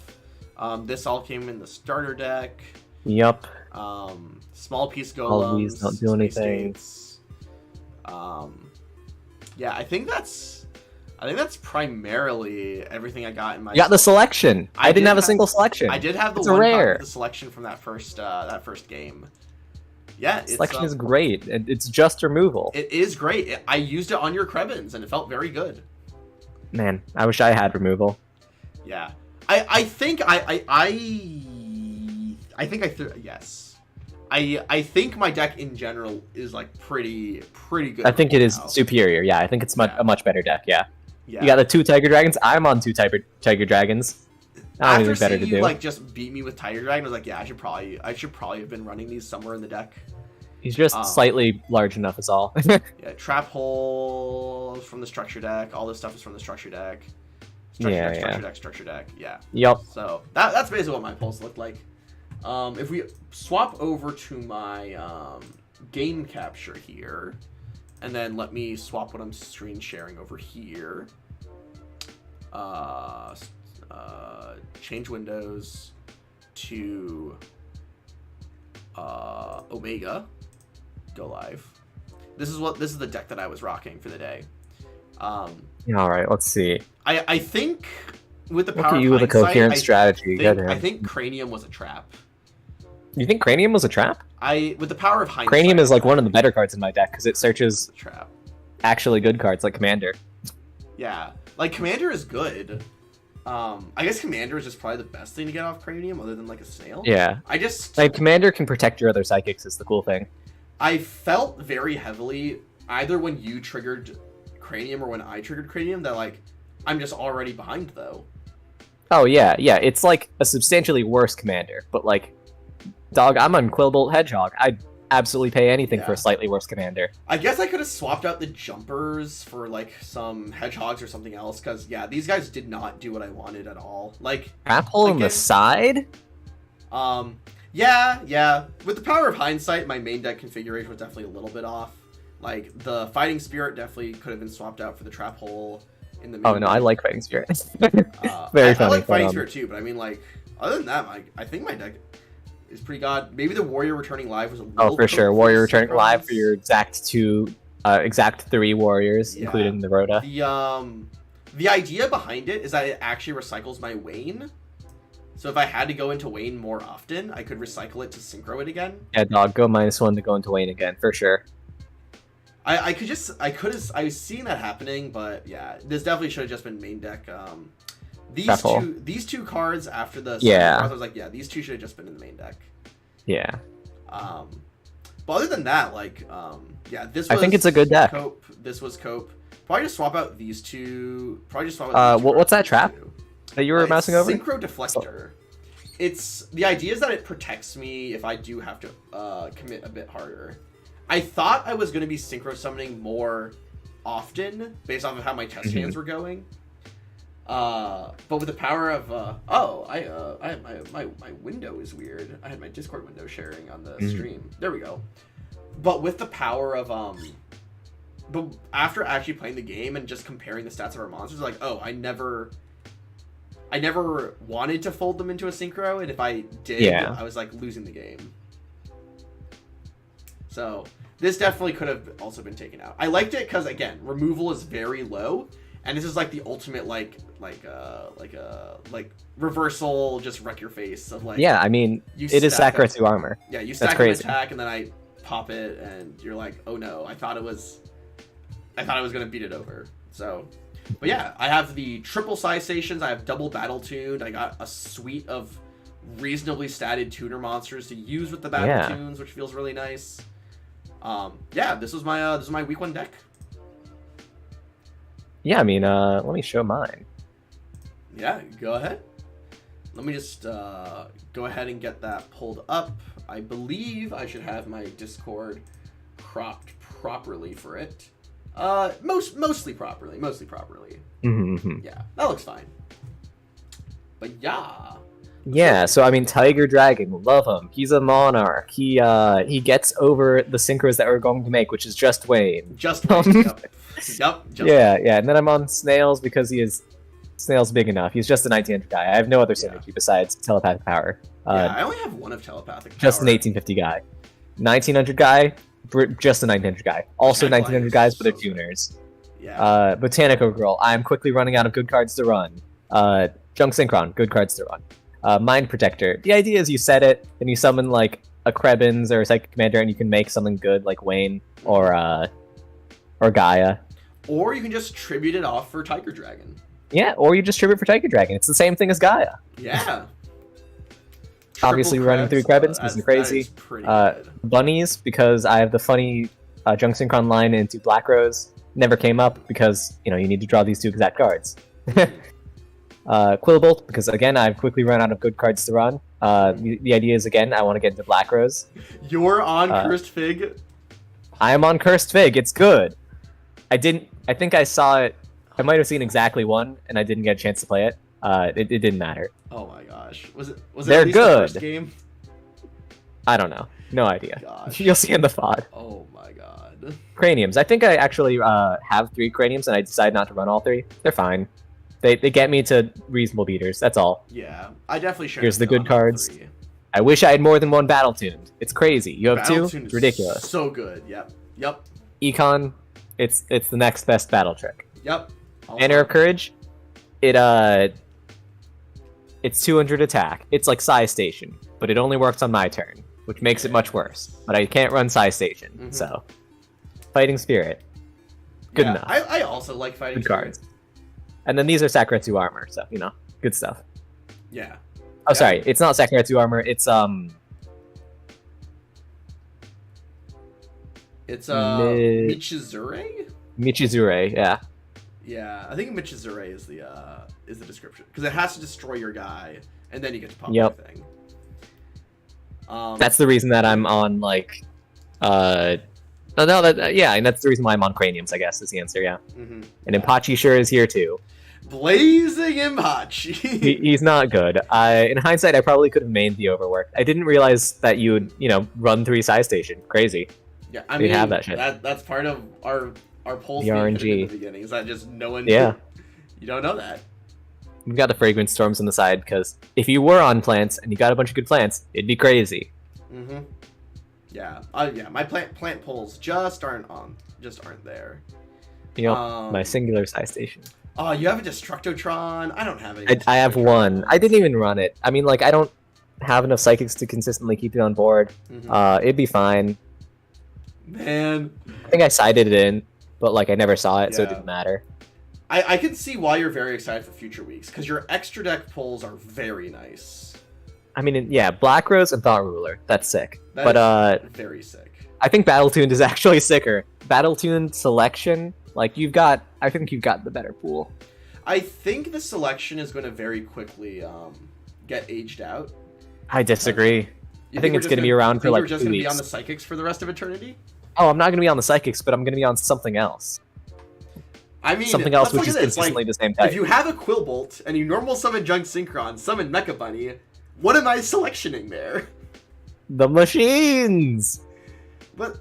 This all came in the starter deck. Yup. Small piece golems. All of these don't do anything. Yeah, I think that's primarily everything I got in my. You got the selection. I didn't have a single selection. I did have the the selection from that first game. Yeah, selection is great. It's just removal. It is great. I used it on your Krebins, and it felt very good. Man, I wish I had removal. Yeah, I think yes. I think my deck in general is like pretty good. I think it is superior. Yeah, I think it's a much better deck. Yeah. Yeah. You got the 2 Tiger Dragons. I'm on 2 Tiger Dragons. After seeing you like just beat me with Tiger Dragon, I was like, yeah, I should probably have been running these somewhere in the deck. He's just slightly large enough, is all. Yeah, Trap Hole from the structure deck. All this stuff is from the structure deck. Structure deck. Yeah. Yep. So that's basically what my pulls looked like. If we swap over to my game capture here, and then let me swap what I'm screen sharing over here. Change windows to Omega. Go live. This is the deck that I was rocking for the day. All right, let's see. I think with the power Look at of you with a hindsight, coherent strategy. I think Cranium was a trap. You think Cranium was a trap? With the power of hindsight, Cranium is like one of the better cards in my deck because it searches trap. Actually good cards like Commander. Yeah, like Commander is good. I guess Commander is just probably the best thing to get off Cranium, other than like a Snail. Yeah. Like Commander can protect your other psychics is the cool thing. I felt very heavily either when you triggered Cranium or when I triggered Cranium that like I'm just already behind though. Oh yeah, it's like a substantially worse Commander, but like, dog, I'm on Quillbolt Hedgehog. absolutely pay anything for Yeah. a slightly worse commander. I guess I could have swapped out the jumpers for like some hedgehogs or something else, because yeah, these guys did not do what I wanted at all. Like, Trap hole on the again, side? yeah. With the power of hindsight, my main deck configuration was definitely a little bit off. Like, the Fighting Spirit definitely could have been swapped out for the Trap Hole in the main Oh no, deck. I like Fighting Spirit. Very funny. I like Fighting but, Spirit too, but I mean, like, other than that, I think my deck is pretty god. Maybe the Warrior Returning Live was a little Oh, for sure. cooked Warrior the returning live Synchros. for your exact 3 warriors, Yeah. including the Rhoda. The idea behind it is that it actually recycles my Wayne. So if I had to go into Wayne more often, I could recycle it to synchro it again. Yeah, dog, go -1 to go into Wayne again, for sure. I was seeing that happening, but yeah, this definitely should have just been main deck. Shuffle. These two cards after the Yeah. cards, I was like, yeah, these two should have just been in the main deck. Yeah. But other than that, like, yeah, this was I think it's a good deck. Cope. This was Cope. Probably just swap out these two. Probably just swap out these two what's that these trap two. that you were mousing over? Synchro Deflector. It's the idea is that it protects me if I do have to commit a bit harder. I thought I was going to be synchro summoning more often based off of how my test hands were going. But with the power of my window is weird. I had my Discord window sharing on the stream. There we go. But with the power of but after actually playing the game and just comparing the stats of our monsters, like, oh, I never wanted to fold them into a synchro, and if I did, I was like losing the game. So this definitely could have also been taken out. I liked it because, again, removal is very low, and this is like the ultimate like reversal, just wreck your face of like. Yeah, I mean, it is Sakuretsu armor. Yeah, you stack an attack, and then I pop it, and you're like, oh no, I thought I was gonna beat it over. So, but yeah, I have the triple size stations. I have double battle tuned. I got a suite of reasonably statted tuner monsters to use with the battle tunes, which feels really nice. Yeah, this was my week 1 deck. Yeah, I mean, let me show mine. Yeah, go ahead. Let me just go ahead and get that pulled up. I believe I should have my Discord cropped properly for it. Mostly properly. Yeah, that looks fine. But yeah. Yeah, so I mean, Tiger Dragon, love him. He's a monarch. He gets over the synchros that we're going to make, which is just Wayne. Just Wayne. Yep. Yeah. And then I'm on Snails because Snail's big enough. He's just a 1900 guy. I have no other synergy besides telepathic power. Yeah, I only have one of telepathic power. Just an 1850 guy. 1900 guy, just a 1900 guy. Also 1900 guys, but they're tuners. Yeah. Botanical Girl, I'm quickly running out of good cards to run. Junk Synchron, good cards to run. Mind Protector. The idea is you set it, then you summon like a Krebins or a Psychic Commander, and you can make something good like Wayne or Gaia. Or you can just tribute it off for Tiger Dragon. Yeah, or you just tribute for Tiger Dragon. It's the same thing as Gaia. Yeah. Obviously, running 3 Krebins isn't crazy. Bunnies, because I have the funny Junk Synchron line into Black Rose. Never came up because, you need to draw these 2 exact cards. Quillbolt, because again, I've quickly run out of good cards to run. The idea is, again, I want to get into Black Rose. You're on Cursed Fig? I am on Cursed Fig. It's good. I think I saw it. I might have seen exactly one, and I didn't get a chance to play it. It didn't matter. Oh my gosh. Was it They're at least good. the first game? I don't know. No idea. Gosh. You'll see in the FOD. Oh my god. Craniums. I think I actually have 3 craniums, and I decided not to run all 3. They're fine. They get me to reasonable beaters. That's all. Yeah, I definitely should. Here's the good cards. I wish I had more than 1 battle tuned. It's crazy. You have 2. It's ridiculous. So good. Yep. Econ. It's the next best battle trick. Yep. Banner of Courage. It's 200 attack. It's like Size Station, but it only works on my turn, which makes it much worse. But I can't run Size Station, so Fighting Spirit. Good enough. I also like Fighting Spirit. Cards. And then these are Sakuretsu armor, so good stuff. Yeah. Oh, sorry, it's not Sakuretsu armor. It's Michizure? Michizure, yeah. Yeah, I think Michizure is the description, because it has to destroy your guy, and then you get to pop Yep. the thing. That's the reason that I'm on like Uh, no, that yeah, and that's the reason why I'm on craniums. I guess is the answer. Yeah, Mm-hmm. and Impachi sure is here too. Blazing Impachi. He's not good. In hindsight, I probably could have made the overwork. I didn't realize that you would, run 3 side station. Crazy. Yeah, I We'd mean, have that shit. That's part of our polls The being RNG. hidden in the beginning. Is that just no one? Yeah. You don't know that. We've got the fragrance storms on the side because if you were on plants and you got a bunch of good plants, it'd be crazy. Mm-hmm. Yeah. Yeah. My plant polls just aren't there. My singular side station. Oh, you have a Destructotron? I don't have any. I have one. I didn't even run it. I mean, like, I don't have enough psychics to consistently keep it on board. Mm-hmm. It'd be fine. Man. I think I sided it in, but, like, I never saw it, so it didn't matter. I can see why you're very excited for future weeks, because your extra deck pulls are very nice. I mean, yeah, Black Rose and Thought Ruler. That's sick. That is very sick. I think Battle Tuned is actually sicker. Battle Tuned selection, like, I think you've got the better pool. I think the selection is going to very quickly get aged out. I disagree. I think it's going to be around for like 2 weeks. You're just going to be on the Psychics for the rest of eternity? Oh, I'm not going to be on the Psychics, but I'm going to be on something else. I mean, something else which is consistently the same type. If you have a Quillbolt and you normal summon Junk Synchron, summon Mecha Bunny, what am I selectioning there? The machines! But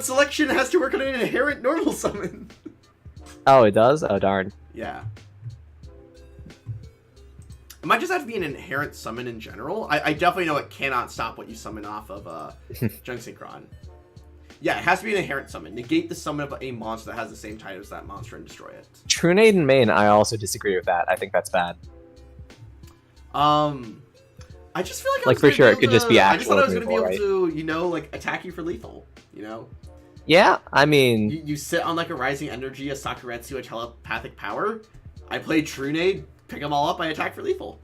selection has to work on an inherent normal summon. Oh, it does? Oh, darn. Yeah. It might just have to be an inherent summon in general. I definitely know it cannot stop what you summon off of Junk Synchron. Yeah, it has to be an inherent summon. Negate the summon of a monster that has the same type as that monster and destroy it. Trunade and main, I also disagree with that. I think that's bad. I just feel like I was for sure it could just be actual. I just thought I was going to be able to, like, attack you for lethal, Yeah, I mean... You sit on, like, a Rising Energy, a Sakuretsu, a Telepathic Power. I play Trunade, pick them all up, I attack for lethal.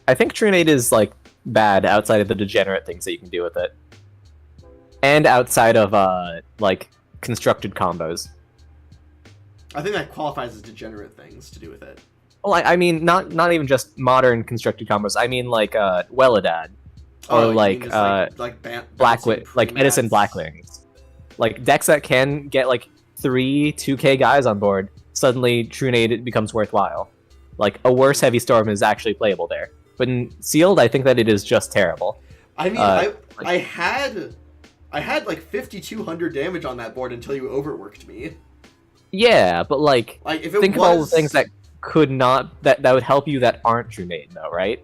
I think Trunade is, like, bad outside of the degenerate things that you can do with it. And outside of, like, constructed combos. I think that qualifies as degenerate things to do with it. Well, I mean, not even just modern constructed combos. I mean, like, Welladad. Or, like Blackwing, like, Edison Blackwings. Like, decks that can get, like, 3 2k guys on board, suddenly Trunade becomes worthwhile. Like, a worse Heavy Storm is actually playable there. But in Sealed, I think that it is just terrible. I mean, I had like 5,200 damage on that board until you overworked me. Yeah, but like if it think of all the things that could not that would help you that aren't Trunade, though, right?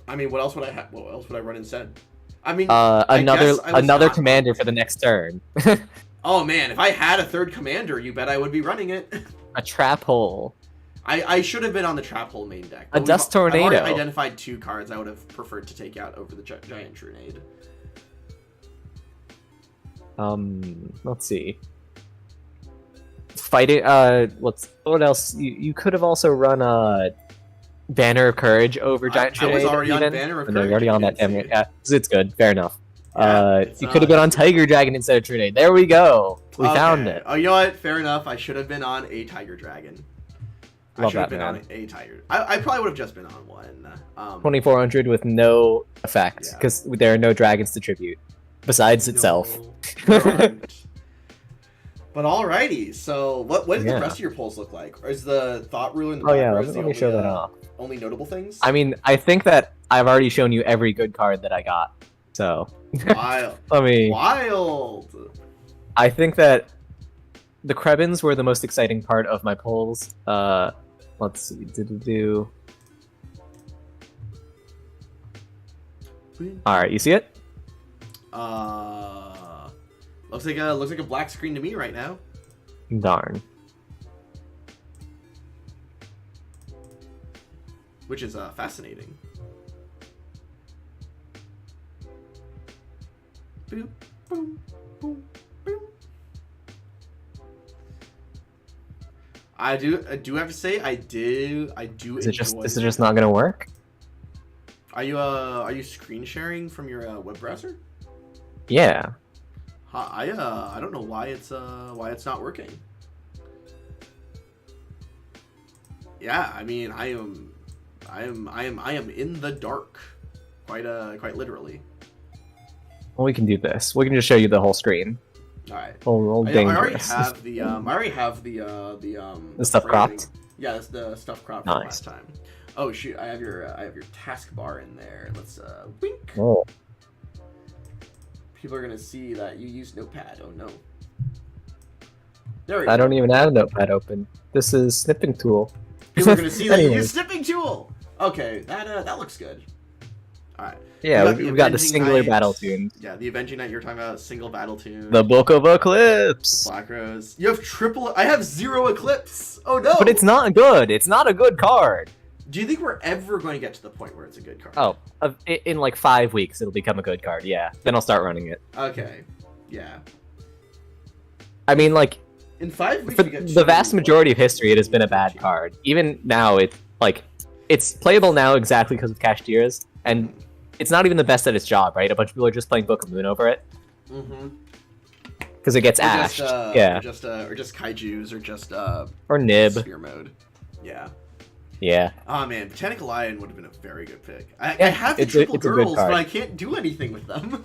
I mean, what else would I have? What else would I run instead? I mean, another commander for the next turn. Oh man, if I had a third commander, you bet I would be running it. A Trap Hole. I should have been on the Trap Hole main deck. A Dust Tornado. I've already identified 2 cards I would have preferred to take out over the Giant Trunade. Let's see. Fighting. What else? You could have also run Banner of Courage over Giant Trunade. I was already on Banner of Courage. No, you're already on that. Yeah, it's good. Fair enough. Yeah, you could have been on Tiger Dragon instead of Trunade. There we go. We found it. Oh, you know what? Fair enough. I should have been on a Tiger Dragon. I should have been on a Tiger. I probably would have just been on one. 2400 with no effect because there are no dragons to tribute besides itself. But alrighty, so what do the rest of your polls look like? Or is the Thought Ruler and the Black Rose let me show that off. Only notable things? I mean, I think that I've already shown you every good card that I got. So wild. Wild. I think that the Krebins were the most exciting part of my polls. Let's see. Alright, you see it? Looks like a black screen to me right now. Darn. Which is fascinating. Boop, boom, boom, boom. I do have to say I do. Is it just not gonna work? Are you screen sharing from your web browser? Yeah. I don't know why it's not working. Yeah, I mean I am in the dark, quite literally. Well, we can do this. We can just show you the whole screen. All right. Whole I already dangerous. have the The stuff framing. cropped. Yeah, that's the stuff cropped from Nice. last time. Oh shoot, I have your taskbar in there. Let's wink. Oh. People are gonna see that you use Notepad. Oh no. There we I go. don't even have Notepad open. This is snipping tool. People are gonna see that you Anyways. use snipping tool. Okay, that looks good. All right. Yeah, We we've got the Avenging singular Knight. battle tune. Yeah, the Avenging Knight you're talking about, single battle tune. The Book of Eclipse. Black Rose. You have triple. I have 0 Eclipse. Oh no. But it's not good. It's not a good card. Do you think we're ever going to get to the point where it's a good card? Oh, in like 5 weeks, it'll become a good card. Yeah, then I'll start running it. Okay. Yeah. I mean, like, In 5 weeks, for we get the vast 2, majority of history, it has been a bad card. Even now, it's playable now exactly because of Kashtira's, and it's not even the best at its job, right? A bunch of people are just playing Book of Moon over it Mm-hmm. because it gets Or just, ashed. Yeah, or just kaijus, or just or Nib. sphere mode. Yeah. Yeah. Oh man, Botanical Lion would have been a very good pick. I Yeah, have the it's a- triple it's a good girls, card. but I can't do anything with them.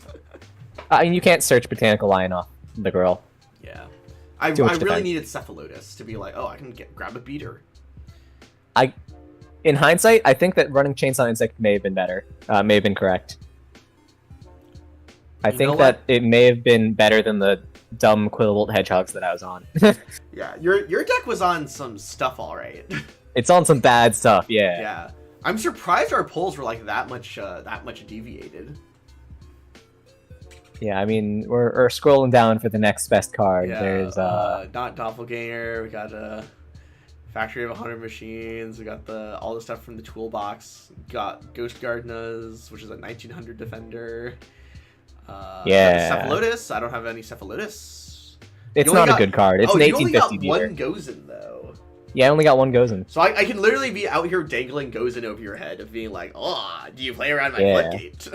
I mean, you can't search Botanical Lion off the girl. Yeah. I Too much really defense. needed Cephalotus to be like, oh, I can grab a beater. In hindsight, I think that running Chainsaw Insect may have been better. May have been correct. I You know think what? that it may have been better than the dumb Quillbolt Hedgehogs that I was on. Yeah, your deck was on some stuff, all right. It's on some bad stuff, yeah. Yeah. I'm surprised our polls were like that much deviated. Yeah, I mean, we're scrolling down for the next best card. Yeah, There's not Doppelganger. We got Factory of 100 Machines. We got all the stuff from the toolbox. Got Ghost Gardenas, which is a 1900 defender. Yeah. Cephalotus. I don't have any Cephalotus. it's you only not got- a good card. It's an you only 1850 got beater. one Gozen though. Yeah, I only got one Gozen. So I can literally be out here dangling Gozen over your head of being like, oh, do you play around my Yeah. floodgate?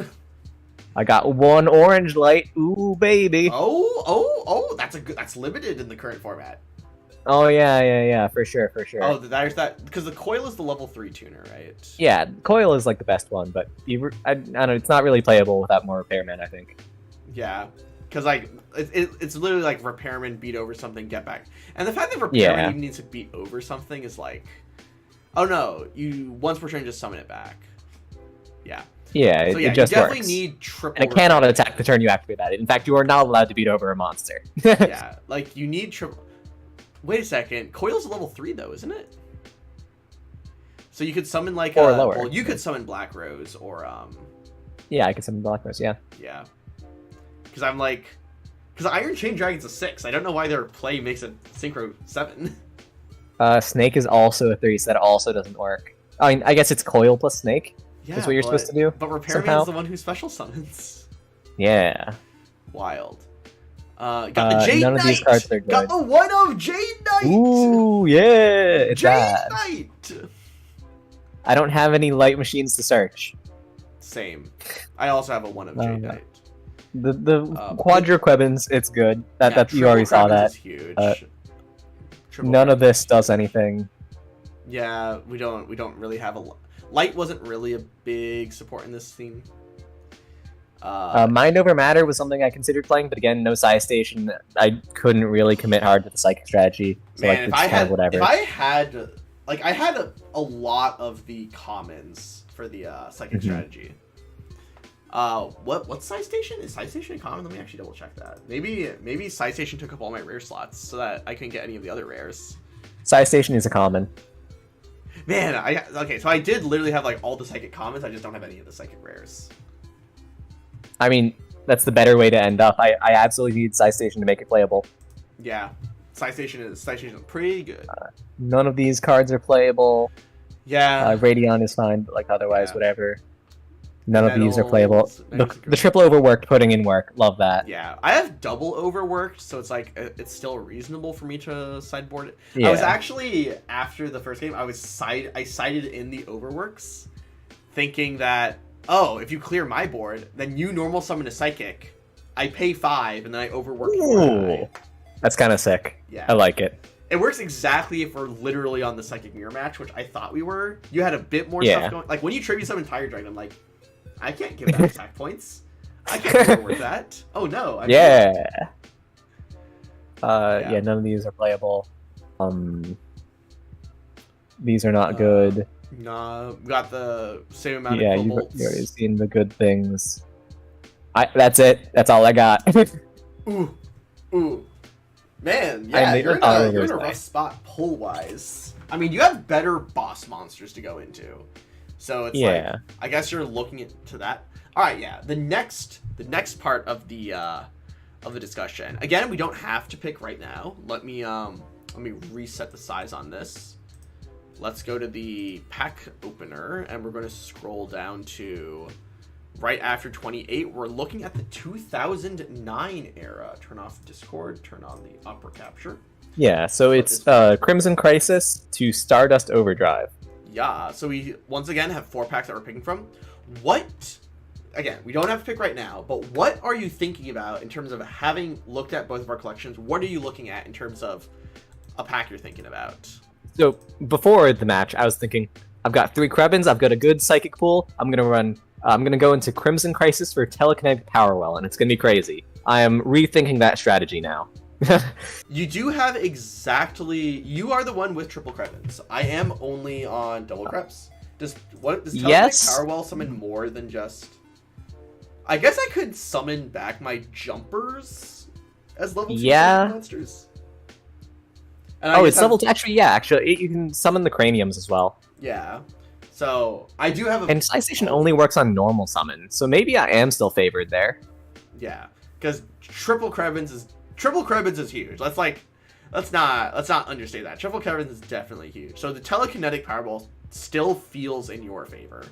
I got one orange light. Ooh, baby. oh, that's limited in the current format. Oh, yeah, for sure. Oh, there's that, because the Coil is the level 3 tuner, right? Yeah, Coil is like the best one, but I don't know, it's not really playable without more Repairman, I think. Yeah, because like it's literally like Repairman beat over something, get back, and the fact that Repairman Yeah. even needs to beat over something is like, oh no, you once per turn just summon it back. Yeah. Yeah, So it yeah, just you definitely works. need triple. And it cannot Repairman. attack the turn you activate that. In fact, you are not allowed to beat over a monster. Yeah, like you need triple. Wait a second, Coil's level 3 though, isn't it? So you could summon like Or lower. Well, you could summon Black Rose or Yeah, I can summon Black Rose, yeah. yeah. Because I'm like, because Iron Chain Dragon's a 6. I don't know why their play makes it Synchro 7. Snake is also a 3, so that also doesn't work. I mean, I guess it's Coil plus Snake. Yeah, That's what you're supposed to do. But Repairman's somehow. the one who special summons. Yeah. Wild. Got the Jade none Knight. of these cards are Got good. the one of Jade Knight. Ooh, yeah, it's Jade bad. Knight. I don't have any light machines to search. Same. I also have a one of Jade No. Knight. The Quadriquebins, it's good. That Yeah, you already saw Triple Crackers that. is huge. Uh, Triple None of Crackers. this does anything. Yeah, we don't really have a light. Wasn't really a big support in this theme. Mind over Matter was something I considered playing, but again, no Psi Station. I couldn't really commit hard to the Psychic strategy. So Man, like, if it's I kind had of whatever. if I had like I had a lot of the commons for the psychic Mhm. strategy. What Psi Station? Is Psi Station common? Let me actually double check that. Maybe Psi Station took up all my rare slots so that I couldn't get any of the other rares. Psi Station is a common. Man, okay, so I did literally have like all the psychic commons. I just don't have any of the psychic rares. I mean, that's the better way to end up. I absolutely need Psi Station to make it playable. Yeah, Psi Station is pretty good. None of these cards are playable. Yeah, Radion is fine, but like otherwise, Yeah. whatever. None of these are Metals, playable. Metals are The triple overworked, putting in work. Love that. yeah. I have double overworked, so it's like it's still reasonable for me to sideboard it. Yeah. I was actually after the first game, I sided in the overworks, thinking that if you clear my board, then you normal summon a psychic. I pay 5 and then I overwork. your Ooh, guy. that's kind of sick. Yeah. I like it. It works exactly if we're literally on the psychic mirror match, which I thought we were. You had a bit more Yeah. stuff going. Like when you tribute summon Tire Dragon, I'm like, I can't give that attack points. I can work with that. Oh no. Yeah. Yeah. Yeah, none of these are playable. These are not good. Nah, we got the same amount Yeah, of you've kobolds. already seen the good things. That's it. That's all I got. Ooh, ooh, man, I yeah, made you're my in thought a over you're in his a way. rough spot pull wise. I mean, you have better boss monsters to go into, so it's like Yeah. I guess you're looking into that. All right, yeah. The next part of the discussion. Again, we don't have to pick right now. Let me reset the size on this. Let's go to the pack opener, and we're going to scroll down to right after 28. We're looking at the 2009 era. Turn off Discord, turn on the upper capture. Yeah, so it's Crimson Crisis to Stardust Overdrive. Yeah, so we once again have 4 packs that we're picking from. What, again, we don't have to pick right now, but what are you thinking about in terms of having looked at both of our collections? What are you looking at in terms of a pack you're thinking about? So before the match, I was thinking, I've got 3 Krebins, I've got a good Psychic pool, I'm gonna go into Crimson Crisis for Telekinetic Power Well, and it's gonna be crazy. I am rethinking that strategy now. You do have exactly. You are the one with triple Krebins. I am only on double Krebs. Does Telekinetic Yes. Power Well summon more than just? I guess I could summon back my jumpers as level 2 monsters. And It's level 2. Actually, you can summon the Craniums as well. Yeah. So I do have a. And Side Station only works on normal summon, so maybe I am still favored there. Yeah, because triple Krebins is huge. Let's not understate that. Triple Krebins is definitely huge. So the telekinetic Powerball still feels in your favor.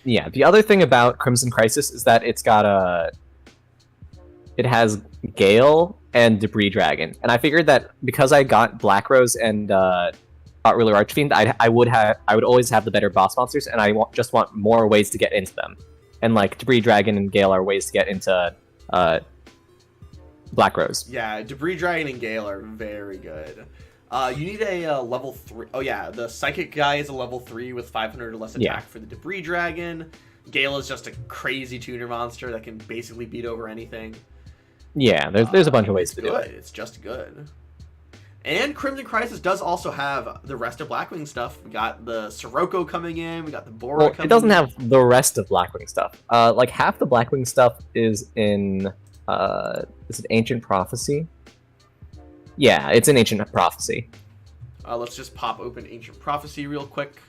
Yeah. The other thing about Crimson Crisis is that it has Gale and Debris Dragon, and I figured that because I got Black Rose and Thought Ruler Archfiend, I would always have the better boss monsters, and I just want more ways to get into them. And like Debris Dragon and Gale are ways to get into Black Rose. Yeah, Debris Dragon and Gale are very good. You need a level 3. Oh yeah, the Psychic guy is a level 3 with 500 or less attack for the Debris Dragon. Gale is just a crazy tuner monster that can basically beat over anything. Yeah, there's a bunch of ways to do it. It's just good. And Crimson Crisis does also have the rest of Blackwing stuff. We got the Sirocco coming in. We got the Bora coming in. It doesn't have the rest of Blackwing stuff. Like half the Blackwing stuff is in is it Ancient Prophecy? Yeah, it's in Ancient Prophecy. Let's just pop open Ancient Prophecy real quick.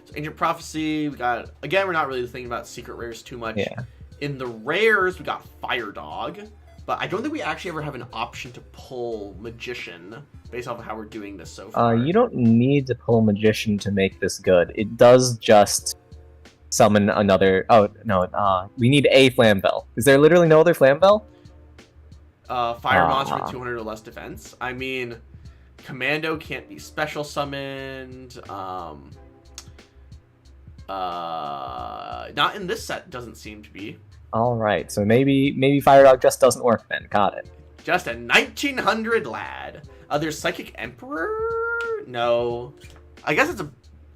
So Ancient Prophecy, we got, again, we're not really thinking about secret rares too much. Yeah. In the rares, we got Fire Dog, but I don't think we actually ever have an option to pull Magician based off of how we're doing this so far. You don't need to pull Magician to make this good. It does just summon another. Oh no, we need a Flamvel. Is there literally no other Flamvel? Fire monster with 200 or less defense. I mean, Commando can't be special summoned. Not in this set, doesn't seem to be. All right, so maybe Fire Dog just doesn't work then. Got it. Just a 1900 lad. There's Psychic Emperor. No, I guess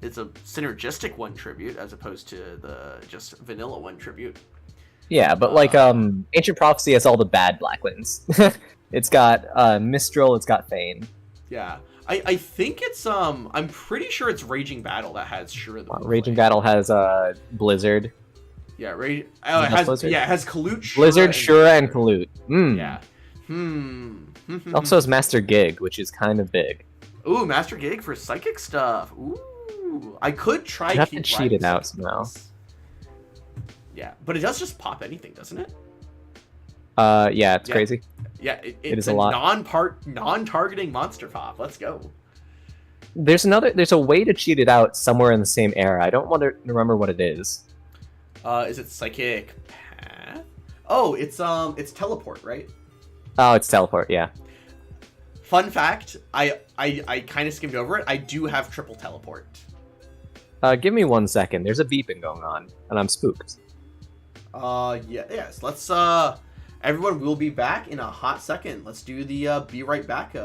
it's a synergistic 1 tribute as opposed to the just vanilla 1 tribute. Yeah, but like Ancient Prophecy has all the bad Blackwings. It's got Mistral, it's got Thane. Yeah. I think it's I'm pretty sure it's Raging Battle that has Shura the Moonblade. Raging Battle has Blizzard. Yeah, it has Blizzard? Yeah, it has Kalut, Shura, Blizzard, Shura, and Kalut. Yeah. It also has Master Gig, which is kind of big. Ooh, Master Gig for psychic stuff. Ooh, I could try. You have to cheat it out somehow. Yeah, but it does just pop anything, doesn't it? Yeah, it's crazy. Yeah, it's a lot. Non-targeting monster pop. Let's go. There's a way to cheat it out somewhere in the same era. I don't want to remember what it is. Is it Psychic Path? Oh, it's Teleport, right? Oh, it's Teleport, yeah. Fun fact, I kind of skimmed over it. I do have triple Teleport. Give me 1 second. There's a beeping going on, and I'm spooked. Yes. Let's everyone will be back in a hot second. Let's do the be right back.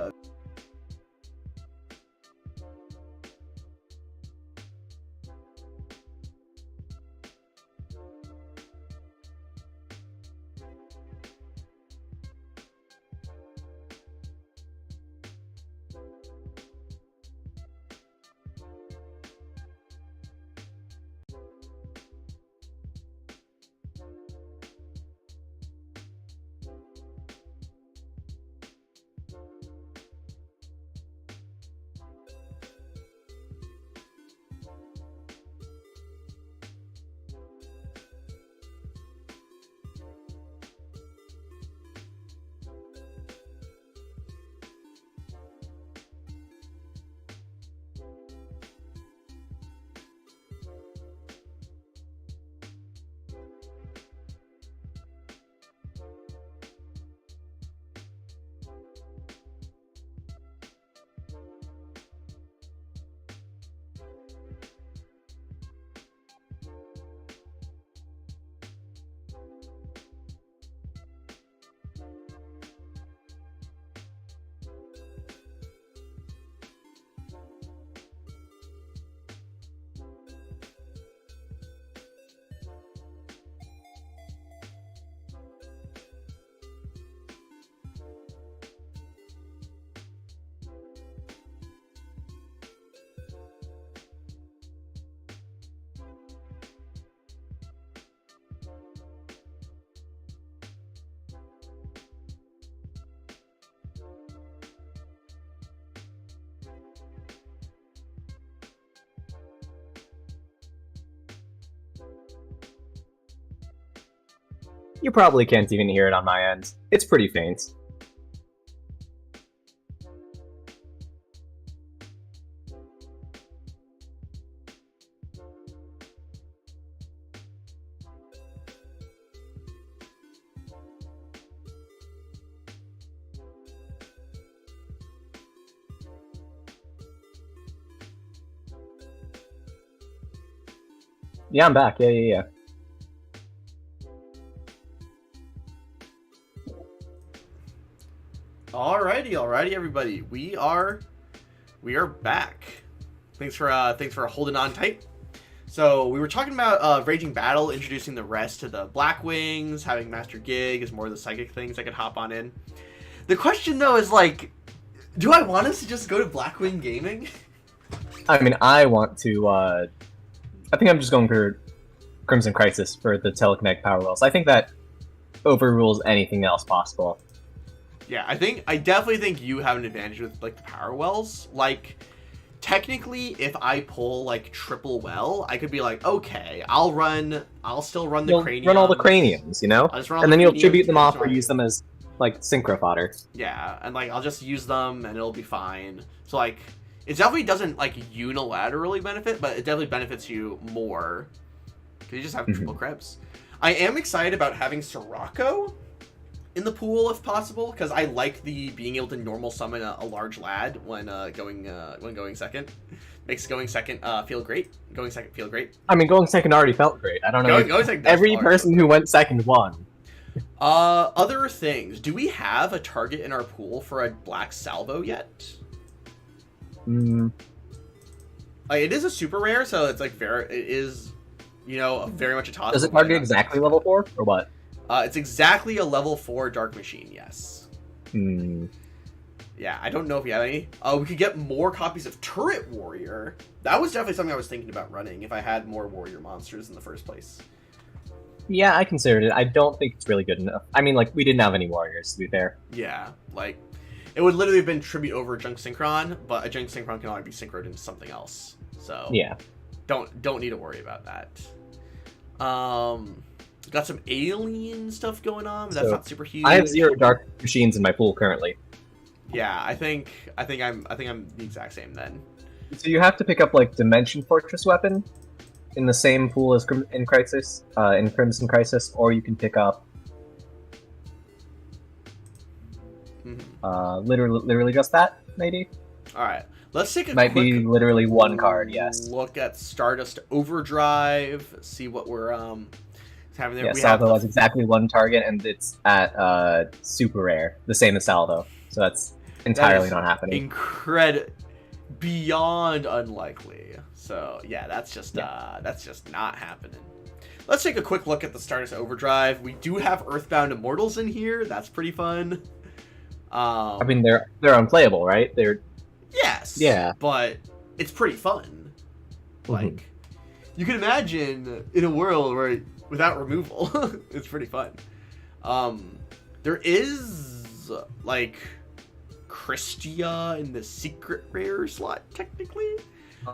You probably can't even hear it on my end. It's pretty faint. Yeah, I'm back. Yeah. Alrighty, everybody. We are back. Thanks for holding on tight. So we were talking about Raging Battle, introducing the rest to the Blackwings, having Master Gig as more of the psychic things I could hop on in. The question though is like, do I want us to just go to Blackwing Gaming? I mean, I want to. I think I'm just going for Crimson Crisis for the telekinetic power wells. I think that overrules anything else possible. Yeah, I definitely think you have an advantage with like the power wells. Like, technically, if I pull like triple well, I could be like, okay, I'll still run the craniums. Run all the craniums, you know, and then you'll tribute them off or use them as like synchro fodder. Yeah, and like I'll just use them and it'll be fine. So like, it definitely doesn't like unilaterally benefit, but it definitely benefits you more because you just have triple krebs. I am excited about having Sirocco in the pool if possible, because I like the being able to normal summon a large lad when going second. Makes going second feel great. Going second feel great. I mean, going second already felt great. I don't know. Going second every person who went second won. Other things. Do we have a target in our pool for a black salvo yet? Like, it is a super rare, so it's like it is, you know, very much a toss. Does it target exactly level 4 or what? It's exactly a level 4 Dark Machine, yes. Yeah, I don't know if we have any. We could get more copies of Turret Warrior. That was definitely something I was thinking about running if I had more Warrior monsters in the first place. Yeah, I considered it. I don't think it's really good enough. I mean, like, we didn't have any Warriors, to be fair. Yeah, like, it would literally have been Tribute over Junk Synchron, but a Junk Synchron can only be synchroned into something else. So, yeah. Don't need to worry about that. Got some alien stuff going on, but that's not super huge. I have 0 Dark Machines in my pool currently. Yeah, I think I'm the exact same then. So you have to pick up like Dimension Fortress weapon in the same pool as in Crisis, in Crimson Crisis, or you can pick up literally just that, maybe. All right, let's take a might be literally one card. Yes. Look at Stardust Overdrive. See what we're having there. Yeah, Salvo has exactly one target, and it's at super rare, the same as Salvo. So that's entirely not happening. Beyond unlikely. So yeah, that's just not happening. Let's take a quick look at the Stardust Overdrive. We do have Earthbound Immortals in here. That's pretty fun. I mean, they're unplayable, right? Yes. Yeah. But it's pretty fun. Like, you can imagine in a world where without removal, it's pretty fun. There is like Christia in the secret rare slot, technically.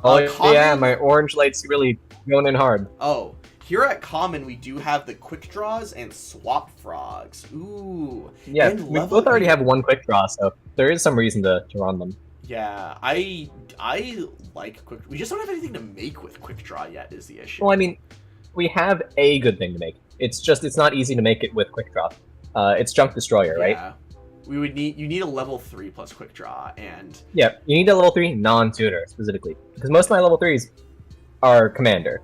Yeah, my orange light's really going in hard. Oh, here at Common, we do have the Quick Draws and Swap Frogs. Ooh. Yeah, we both already have one Quick Draw, so there is some reason to run them. Yeah, I like Quick. We just don't have anything to make with Quick Draw yet, is the issue. Well, I mean, we have a good thing to make. It's not easy to make it with Quick Draw. It's Junk Destroyer, right? Yeah. You need a level 3 plus Quick Draw, and yeah, you need a level 3 non-tutor specifically, because most of my level 3s are Commander.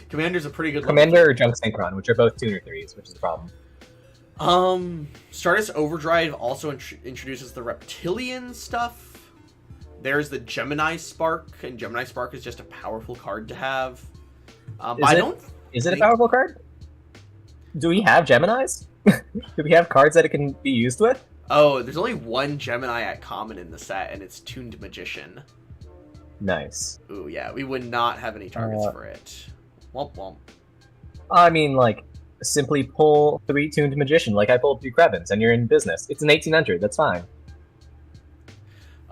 Commander's a pretty good Commander or Junk Synchron, which are both tuner 3s, which is the problem. Stardust Overdrive also introduces the Reptilian stuff. There's the Gemini Spark, and Gemini Spark is just a powerful card to have. Is it a powerful card? Do we have Geminis? Do we have cards that it can be used with? Oh, there's only one Gemini at Common in the set, and it's Tuned Magician. Nice. Ooh, yeah, we would not have any targets for it. Womp womp. I mean, like, simply pull 3 Tuned Magician, like I pulled 3 Krebins, and you're in business. It's an 1800, that's fine.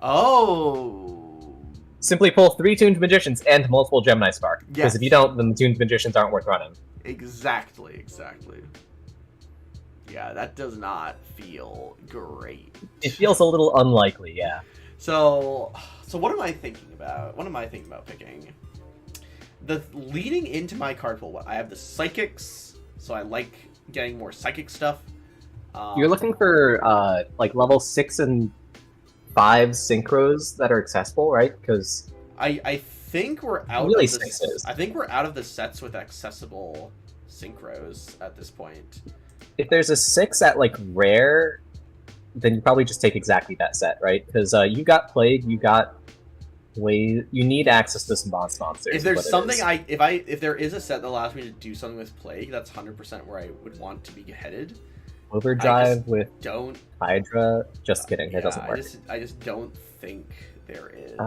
Oh. Simply pull 3 Tuned Magicians and multiple Gemini Spark. Yes. Because if you don't, then the Tuned Magicians aren't worth running. Exactly. Yeah, that does not feel great. It feels a little unlikely, yeah. So what am I thinking about? What am I thinking about picking? The leading into my card pool, I have the psychics, so I like getting more psychic stuff. You're looking for like level 6 and 5 synchros that are accessible, right? Because I think we're out really of the sixes. I think we're out of the sets with accessible synchros at this point. If there's a 6 at like rare, then you probably just take exactly that set, right? Because you got Plague, you got Wave, you need access to some boss monsters. If there's something if there is a set that allows me to do something with Plague, that's 100% where I would want to be headed. Overdrive with don't Hydra. Just kidding, yeah, it doesn't work. I just don't think there is.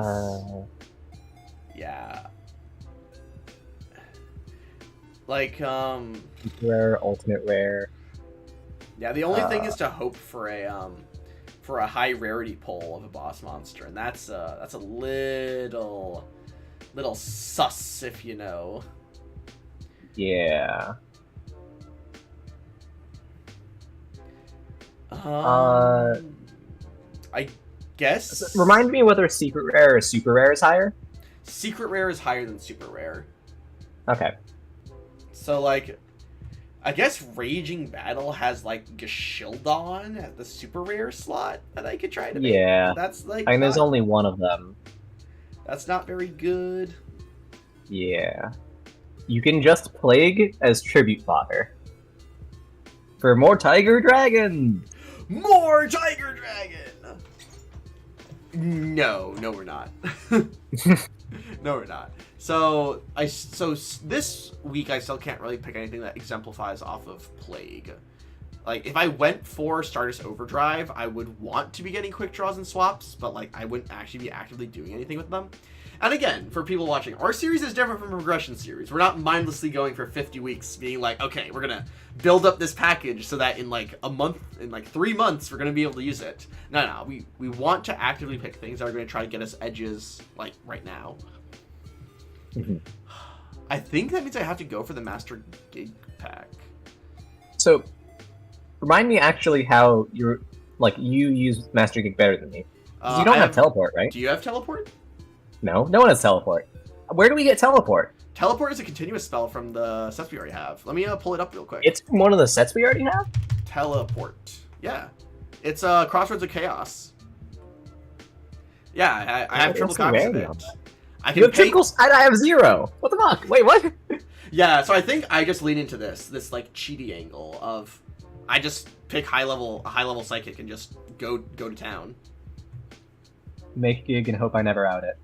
Yeah. Like rare, ultimate rare. Yeah, the only thing is to hope for a high rarity pull of a boss monster, and that's a little sus, if you know. Yeah. I guess. Remind me whether secret rare or super rare is higher. Secret rare is higher than super rare. Okay. So like, I guess Raging Battle has like Gashildon at the super rare slot that I could try to make. Yeah. That's like. I mean, there's only one of them. That's not very good. Yeah. You can just Plague as tribute fodder. For more Tiger Dragon! More Tiger Dragon! No, we're not. No, we're not. So this week I still can't really pick anything that exemplifies off of Plague. Like, if I went for Stardust Overdrive, I would want to be getting quick draws and swaps, but like I wouldn't actually be actively doing anything with them. And again, for people watching, our series is different from a progression series. We're not mindlessly going for 50 weeks, being like, okay, we're gonna build up this package so that in like a month, in like 3 months, we're gonna be able to use it. No, we want to actively pick things that are gonna try to get us edges, like, right now. Mm-hmm. I think that means I have to go for the Master Gig pack. So, remind me actually how you use Master Gig better than me. You don't have teleport, right? Do you have teleport? No one has teleport. Where do we get teleport? Teleport is a continuous spell from the sets we already have. Let me pull it up real quick. It's from one of the sets we already have? Teleport. Yeah. It's Crossroads of Chaos. Yeah, I have triple copies of it. I can I have 0. What the fuck? Wait, what? Yeah, so I think I just lean into this like cheaty angle of I just pick a high level psychic and just go to town. Make gig and hope I never out it.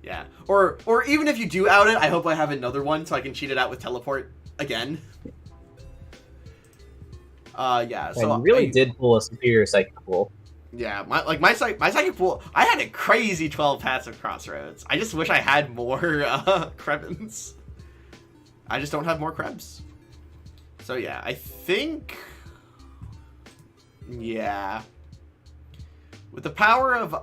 Yeah. Or even if you do out it, I hope I have another one so I can cheat it out with teleport again. Yeah, so you really did pull a superior psychic pool. Yeah, my psychic pool, I had a crazy 12 passive Crossroads. I just wish I had more Krebins. I just don't have more Krebs. So yeah, I think yeah. With the power of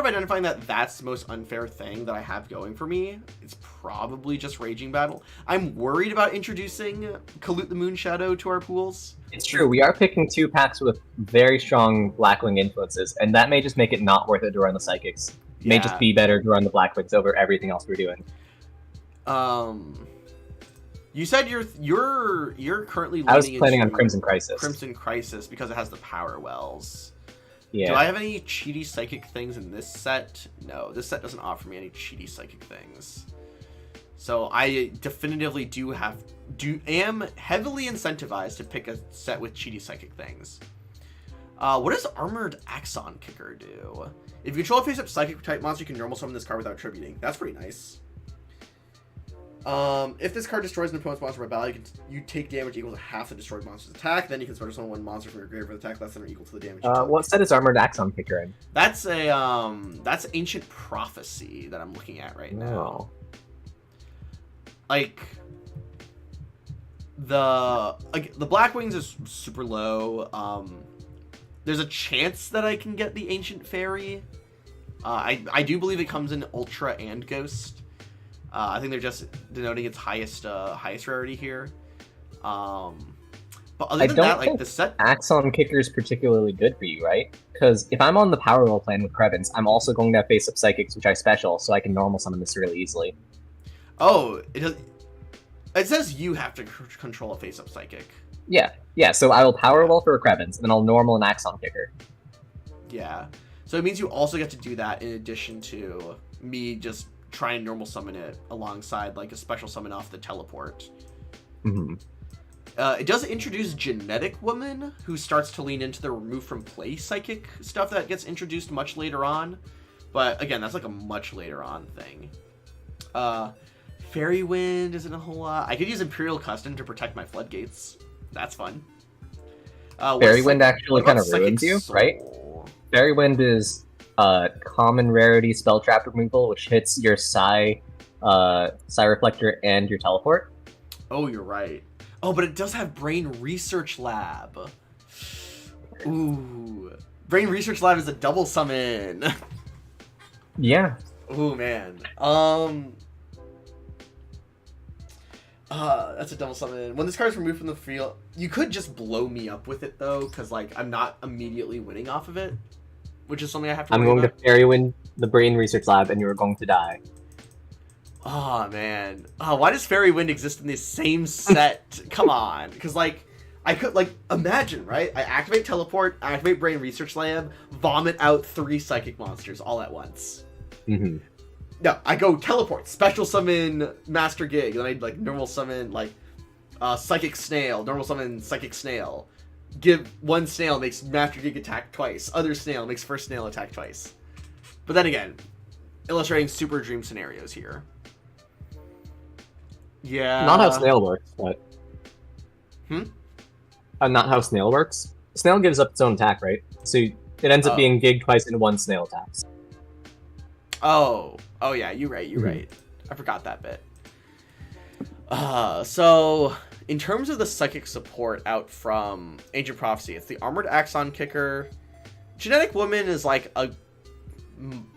identifying that that's the most unfair thing that I have going for me, it's probably just Raging Battle. I'm worried about introducing Kalut the Moonshadow to our pools. It's true, we are picking 2 packs with very strong Blackwing influences, and that may just make it not worth it to run the Psychics. It may just be better to run the Blackwings over everything else we're doing. You said you're currently I was planning on Crimson Crisis. Crimson Crisis because it has the Power Wells. Yeah. Do I have any cheaty psychic things in this set? No, this set doesn't offer me any cheaty psychic things. So I definitively am heavily incentivized to pick a set with cheaty psychic things. What does Armored Axon Kicker do? If you control a face-up psychic type monster, you can normal summon this card without tributing. That's pretty nice. If this card destroys an opponent's monster by battle, you take damage equal to half the destroyed monster's attack. Then you can special summon one monster from your graveyard with attack less than or equal to the damage. What set is Armored Axon Kicker in? That's that's Ancient Prophecy that I'm looking at right now. Like the Blackwings is super low. There's a chance that I can get the Ancient Fairy. I do believe it comes in Ultra and Ghost. I think they're just denoting its highest rarity here. But But other I than don't that, like think the set. Axon Kicker is particularly good for you, right? Because if I'm on the power roll plan with Krebens, I'm also going to have face up Psychics, which I special, so I can normal summon this really easily. Oh, it says you have to control a face-up psychic. Yeah, so I will power Yeah. roll for a Krebens, and then I'll normal an Axon Kicker. Yeah. So it means you also get to do that in addition to me just trying to normal summon it alongside like a special summon off the teleport. Mm-hmm. It does introduce Genetic Woman, who starts to lean into the remove from play psychic stuff that gets introduced much later on. But again, that's like a much later on thing. Fairy Wind isn't a whole lot. I could use Imperial Custom to protect my floodgates. That's fun. Fairy Wind actually kind of ruins you, right? Fairy Wind is common rarity spell trap removal, which hits your Psi Reflector and your teleport. Oh, you're right. Oh, but it does have Brain Research Lab. Ooh. Brain Research Lab is a double summon. Yeah. Ooh, man. That's a double summon. When this card is removed from the field, you could just blow me up with it, though, because, like, I'm not immediately winning off of it, which is something I have to I'm worry going about. to Fairy Wind the Brain Research Lab, and you are going to die. Oh, man. Oh, why does Fairy Wind exist in the same set? Come on. Because, like, I could, like, imagine, right? I activate Teleport, activate Brain Research Lab, vomit out 3 Psychic monsters all at once. Mm-hmm. No, I go Teleport, Special Summon Master Gig, then I'd, like, normal summon, like, Psychic Snail, normal summon Psychic Snail. Give one Snail, makes Master Gig attack twice. Other Snail makes first Snail attack twice. But then again, illustrating Super Dream scenarios here. Yeah. Not how Snail works, but... not how Snail works. Snail gives up its own attack, right? So it ends up being gigged twice in one Snail attacks. Oh yeah, you're right, right. I forgot that bit. So, in terms of the psychic support out from Ancient Prophecy, it's the Armored Axon Kicker. Genetic Woman is like a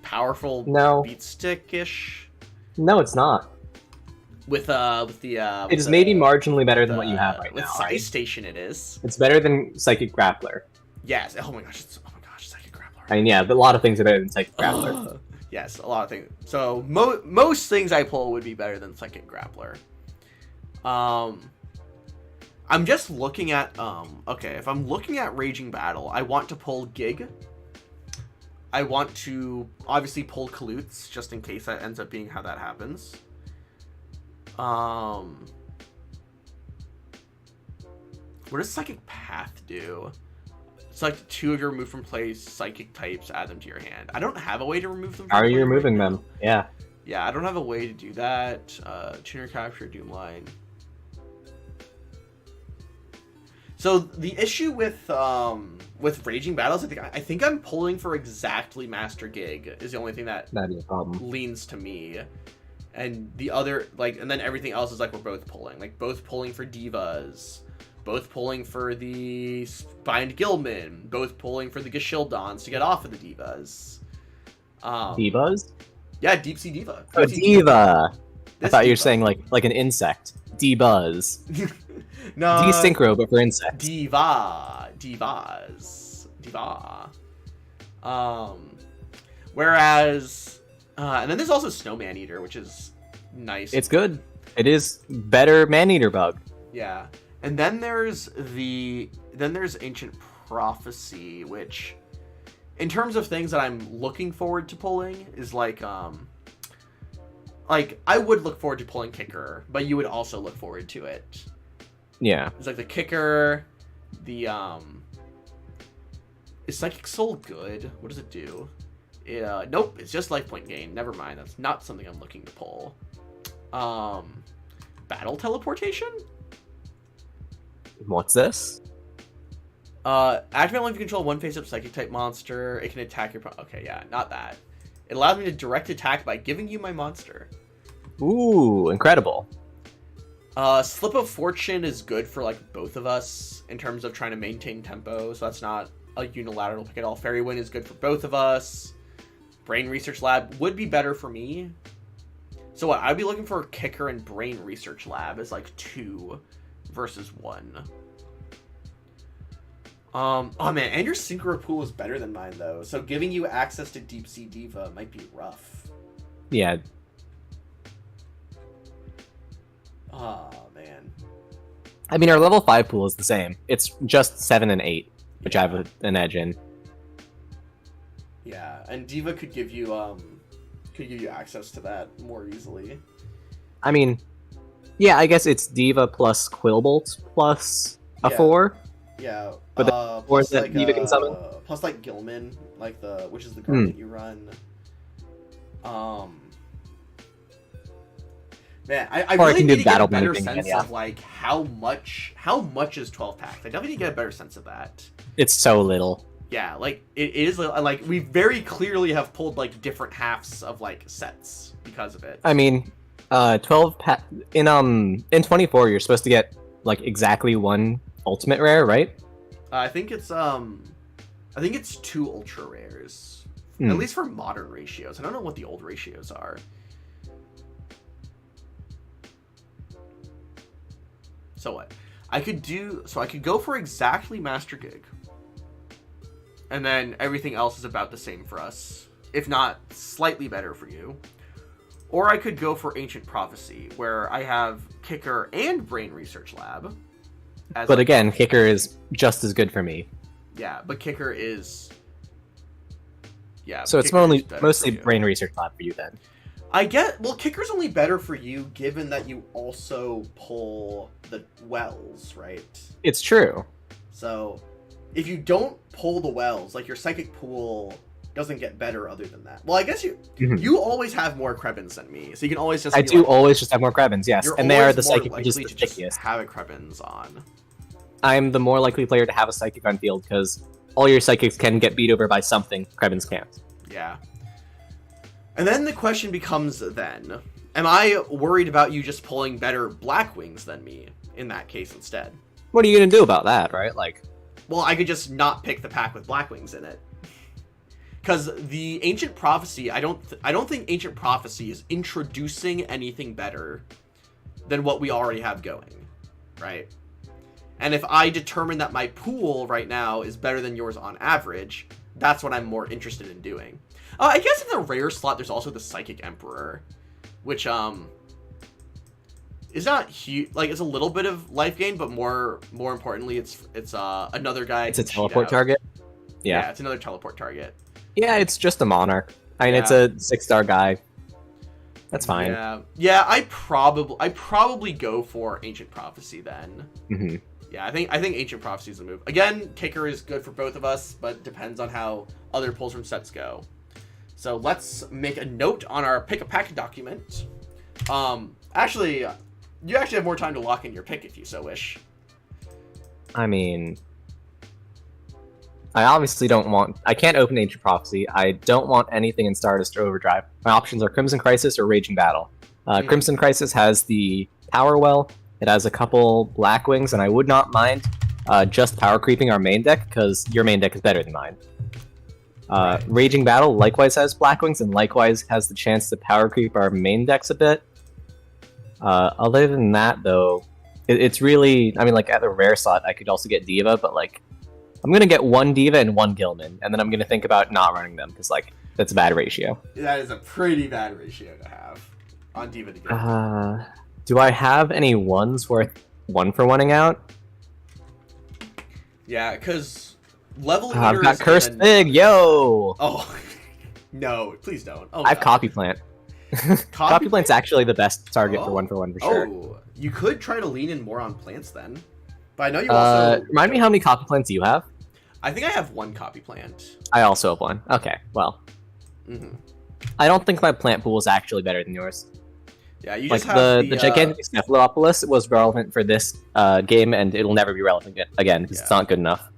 powerful beat stick-ish. No, it's not. With it is maybe marginally better than what you have right with now. With Psi right? Station, it is. It's better than Psychic Grappler. Yes. Oh my gosh, Psychic Grappler. I mean, yeah, but a lot of things are better than Psychic Grappler. Yes, a lot of things. So most things I pull would be better than Psychic Grappler. I'm just looking at okay, if I'm looking at Raging Battle, I want to pull Gig. I want to obviously pull Kalutz just in case that ends up being how that happens. What does Psychic Path do? Select 2 of your remove from play psychic types, add them to your hand. I don't have a way to remove them from How are you play removing right them? now. Yeah. Yeah, I don't have a way to do that. Tuner Capture, Doomline. So the issue with Raging Battles, I think I'm pulling for exactly Master Gig is the only thing that That'd be a problem. leans to me. And the other, like, and then everything else is like we're both pulling. Like, both pulling for Divas. Both pulling for the Spined Gilman. Both pulling for the Gashildons to get off of the Divas. Divas? Yeah, Deep Sea Diva. Oh, Diva! I thought you were Diva. saying like an insect. D-Buzz. No. D-Synchro, but for insects. Divas. Diva. Whereas... and then there's also Snow Maneater, which is nice. It's good. It is better Maneater bug. Yeah. And then there's Ancient Prophecy, which in terms of things that I'm looking forward to pulling is like I would look forward to pulling Kicker, but you would also look forward to it. Yeah. It's like the Kicker, the is Psychic Soul good? What does it do? Nope, it's just life point gain. Never mind, that's not something I'm looking to pull. Battle Teleportation? What's this? Activate only if you control one face-up psychic type monster. It can attack your... Okay, yeah, not that. It allows me to direct attack by giving you my monster. Ooh, incredible. Slip of Fortune is good for, like, both of us in terms of trying to maintain tempo, so that's not a unilateral pick at all. Fairy Wind is good for both of us. Brain Research Lab would be better for me. So what? I'd be looking for a Kicker and Brain Research Lab as, like, 2 versus 1. Oh man, and your synchro pool is better than mine though. So giving you access to Deep Sea Diva might be rough. Yeah. Oh man. I mean, our level 5 pool is the same. It's just 7 and 8, which I Yeah. have an edge in. Yeah, and Diva could give you access to that more easily. I mean, yeah, I guess it's Diva plus Quillbolt plus a Yeah. 4. Yeah. But plus that like Diva can summon? plus like Gilman, like which is the card that you run. Man, I Or I really can need do to get a battle better moving, sense yeah. of like how much is 12 packs. I definitely need to get a better sense of that. It's so little. Yeah, like it is like we very clearly have pulled like different halves of like sets because of it. I mean, 12 in 24 you're supposed to get like exactly one ultimate rare, right? I think it's 2 ultra rares. Hmm. At least for modern ratios. I don't know what the old ratios are. So what? I could go for exactly Master Gig. And then everything else is about the same for us. If not slightly better for you. Or I could go for Ancient Prophecy, where I have Kicker and Brain Research Lab. But again, Kicker is just as good for me. Yeah, but Kicker is... Yeah. So it's mostly Brain Research Lab for you then. Well, Kicker's only better for you, given that you also pull the wells, right? It's true. So, if you don't pull the wells, like your psychic pool doesn't get better other than that. Well, I guess you always have more Krebins than me, so you can always just. I do always just have more Krebins, yes, you're and they are always the more psychic likely just to the just stickiest. have a Krebins on. I'm the more likely player to have a psychic on field because all your psychics can get beat over by something. Krebins can't. Yeah. And then the question becomes then, am I worried about you just pulling better Black Wings than me in that case instead? What are you gonna do about that, right? Like, well, I could just not pick the pack with Black Wings in it. Because the Ancient Prophecy, I don't think Ancient Prophecy is introducing anything better than what we already have going, right? And if I determine that my pool right now is better than yours on average, that's what I'm more interested in doing. I guess in the rare slot, there's also the Psychic Emperor, which is not huge. Like, it's a little bit of life gain, but more importantly, it's another guy. it's a teleport target. Yeah, it's another teleport target. Yeah, it's just a Monarch. I mean, it's a 6-star guy. That's fine. Yeah. I probably go for Ancient Prophecy then. Mm-hmm. Yeah, I think Ancient Prophecy is the move. Again, Kicker is good for both of us, but depends on how other pulls from sets go. So let's make a note on our pick a pack document. Actually, you actually have more time to lock in your pick if you so wish. I mean, I obviously don't want... I can't open Ancient Prophecy. I don't want anything in Stardust or Overdrive. My options are Crimson Crisis or Raging Battle. Crimson Crisis has the Power Well. It has a couple Black Wings, and I would not mind just power creeping our main deck, because your main deck is better than mine. Right. Raging Battle likewise has Black Wings, and likewise has the chance to power creep our main decks a bit. Other than that, though, it's really... I mean, like, at the rare slot, I could also get Diva, but, like, I'm going to get one Diva and one Gilman, and then I'm going to think about not running them, because, like, that's a bad ratio. That is a pretty bad ratio to have on Diva to Gilman. Do I have any ones worth 1-for-1ing out? Yeah, because level I've got Cursed Fig, yo! Oh, no, please don't. Oh, I have God. Copy Plant. Copy Plant's actually the best target for 1-for-1 for sure. Oh, you could try to lean in more on plants then. But I know you also... Remind me how many Copy Plants you have? I think I have 1 Copy Plant. I also have 1. Okay, well. Mm-hmm. I don't think my plant pool is actually better than yours. Yeah, you like just have the gigantic Snephalopolis was relevant for this game, and it'll never be relevant again because it's not good enough.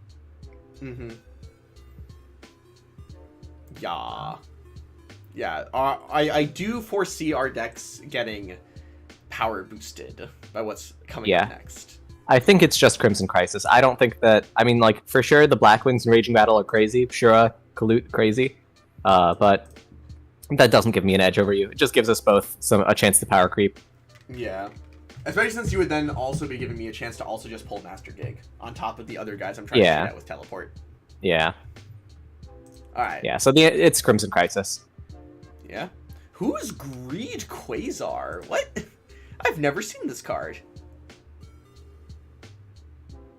Mm-hmm. Yeah. I do foresee our decks getting power boosted by what's coming next. I think it's just Crimson Crisis. I don't think that... I mean, like, for sure, the Black Wings and Raging Battle are crazy. Shura, Kalut, crazy. But that doesn't give me an edge over you. It just gives us both a chance to power creep. Yeah. Especially since you would then also be giving me a chance to also just pull Master Gig on top of the other guys I'm trying to get with Teleport. Yeah. All right. Yeah, so it's Crimson Crisis. Yeah. Who's Greed Quasar? What? I've never seen this card.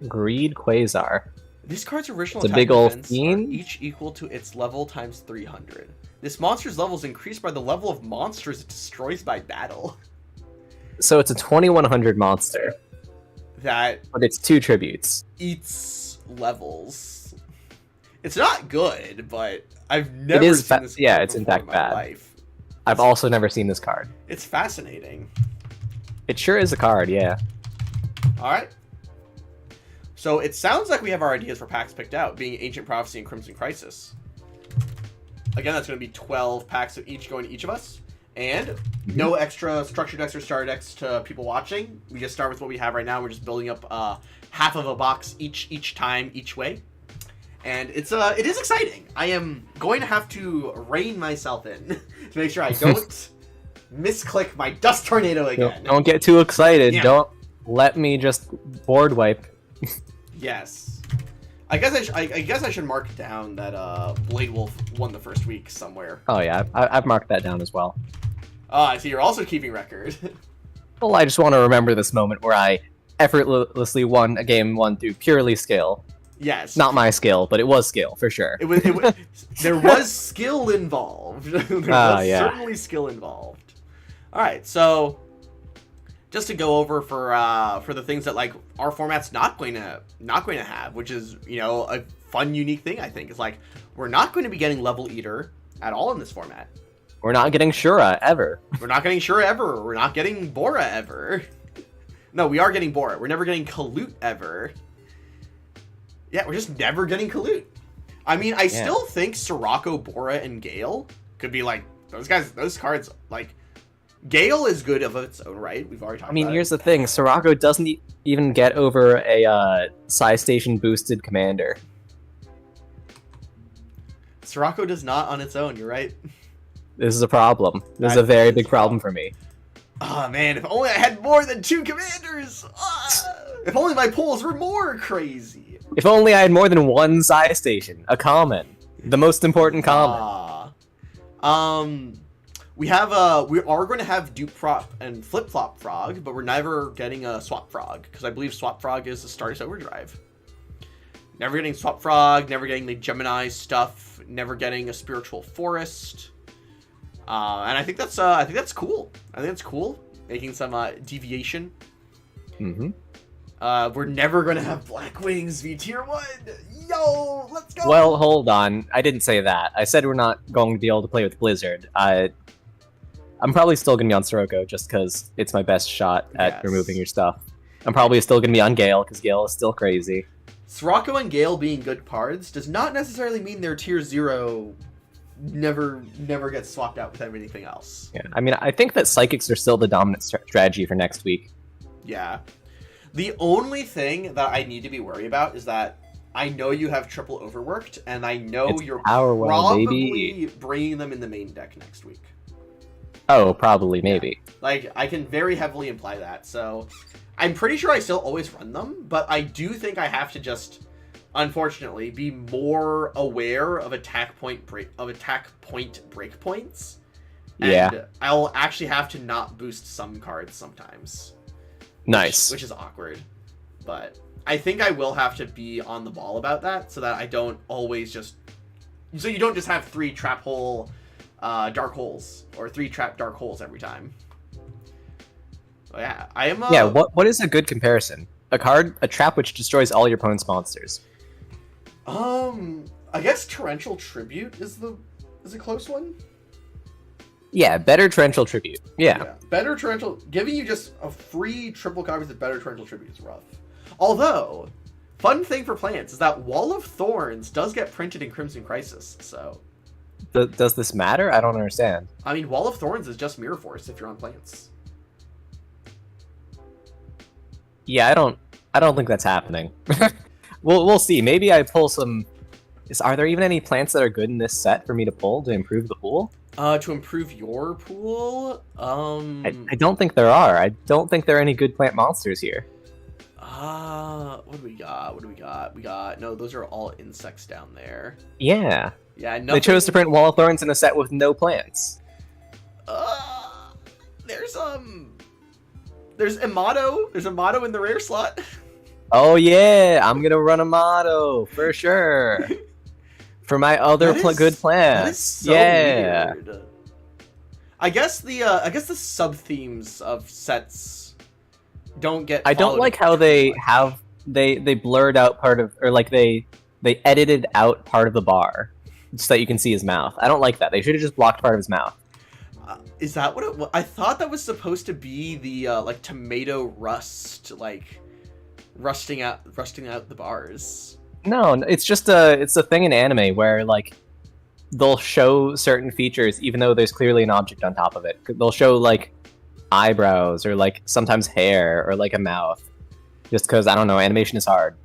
Greed Quasar. This card's original It's a attack big old defense fiend. are each equal to its level times 300. This monster's level is increased by the level of monsters it destroys by battle. So it's a 2100 monster. That But it's 2 tributes. eats levels. It's not good, but I've never seen this card yeah, it's in before fact my bad. life. I've also never seen this card. It's fascinating. It sure is a card, yeah. All right. So it sounds like we have our ideas for packs picked out, being Ancient Prophecy and Crimson Crisis. Again, that's going to be 12 packs of each going to each of us. And no extra structure decks or starter decks to people watching. We just start with what we have right now. We're just building up half of a box each time, each way. And it is exciting. I am going to have to rein myself in to make sure I don't misclick my Dust Tornado again. Don't get too excited. Yeah. Don't let me just board wipe. Yes. I guess I should mark down that Blade Wolf won the first week somewhere. Oh yeah, I've marked that down as well. I see you're also keeping record. Well, I just want to remember this moment where I effortlessly won a game 1 through purely skill. Yes. Not my skill, but it was skill, for sure. It was there was skill involved. There was certainly skill involved. All right, so just to go over for the things that like our format's not going to have, which is, you know, a fun, unique thing. I think is like we're not going to be getting Level Eater at all in this format. We're not getting Shura ever. We're not getting Shura ever. We're not getting Bora ever. No, we are getting Bora. We're never getting Kalut ever. Yeah, we're just never getting Kalut. I mean, I still think Sirocco, Bora, and Gale could be like those guys. Those cards, like Gale, is good of its own right. We've already talked. I mean, about here's it. the thing: Sirocco doesn't even get over a Psi Station boosted commander. Sirocco does not on its own. You're right. This is a problem. This is That a very is big a problem for me. Oh man, if only I had more than 2 commanders. If only my pulls were more crazy. If only I had more than 1 Psi Station, a common, the most important common. We are going to have Dupe Prop and Flip Flop Frog, but we're never getting a Swap Frog because I believe Swap Frog is the Stardust Overdrive. Never getting Swap Frog, never getting the Gemini stuff, never getting a Spiritual Forest. And I think that's cool. I think that's cool. Making some deviation. Mm-hmm. We're never gonna have Black Wings V Tier 1. Yo, let's go. Well, hold on. I didn't say that. I said we're not going to be able to play with Blizzard. I'm probably still going to be on Sirocco just because it's my best shot at removing your stuff. I'm probably still going to be on Gale because Gale is still crazy. Sirocco and Gale being good cards does not necessarily mean their Tier 0 never gets swapped out with anything else. Yeah, I mean, I think that Psychics are still the dominant strategy for next week. Yeah. The only thing that I need to be worried about is that I know you have triple overworked, and I know you're probably bringing them in the main deck next week. Oh, probably, maybe. Yeah. Like, I can very heavily imply that, so I'm pretty sure I still always run them, but I do think I have to just, unfortunately, be more aware of attack point breakpoints. Yeah. And I'll actually have to not boost some cards sometimes. Nice. Which is awkward. But I think I will have to be on the ball about that so that I don't always just... So you don't just have 3 trap hole dark holes or 3 trap dark holes every time. But yeah, I am... Yeah, what is a good comparison? A trap which destroys all your opponent's monsters. I guess Torrential Tribute is a close one. Yeah, better Torrential Tribute. Yeah. Better Torrential... Giving you just a free triple copies of Better Torrential Tribute is rough. Although, fun thing for Plants is that Wall of Thorns does get printed in Crimson Crisis, so... Does this matter? I don't understand. I mean, Wall of Thorns is just Mirror Force if you're on Plants. Yeah, I don't think that's happening. We'll see. Maybe I pull some... Are there even any plants that are good in this set for me to pull to improve the pool? To improve your pool, I don't think there are. I don't think there are any good plant monsters here. what do we got? What do we got? We got no. Those are all insects down there. Yeah. Yeah, They chose to print Wall of Thorns in a set with no plants. There's there's a motto. There's a motto in the rare slot. Oh yeah, I'm gonna run a motto for sure. For my other good plants. That is so yeah. weird. I guess the sub themes of sets don't get. I don't like how they blurred out part of, or like they edited out part of the bar so that you can see his mouth. I don't like that. They should have just blocked part of his mouth. Is that what it was? I thought that was supposed to be the like tomato rust, like rusting out the bars. No, it's just it's a thing in anime where like they'll show certain features even though there's clearly an object on top of it. They'll show like eyebrows or like sometimes hair or like a mouth, just because I don't know, animation is hard,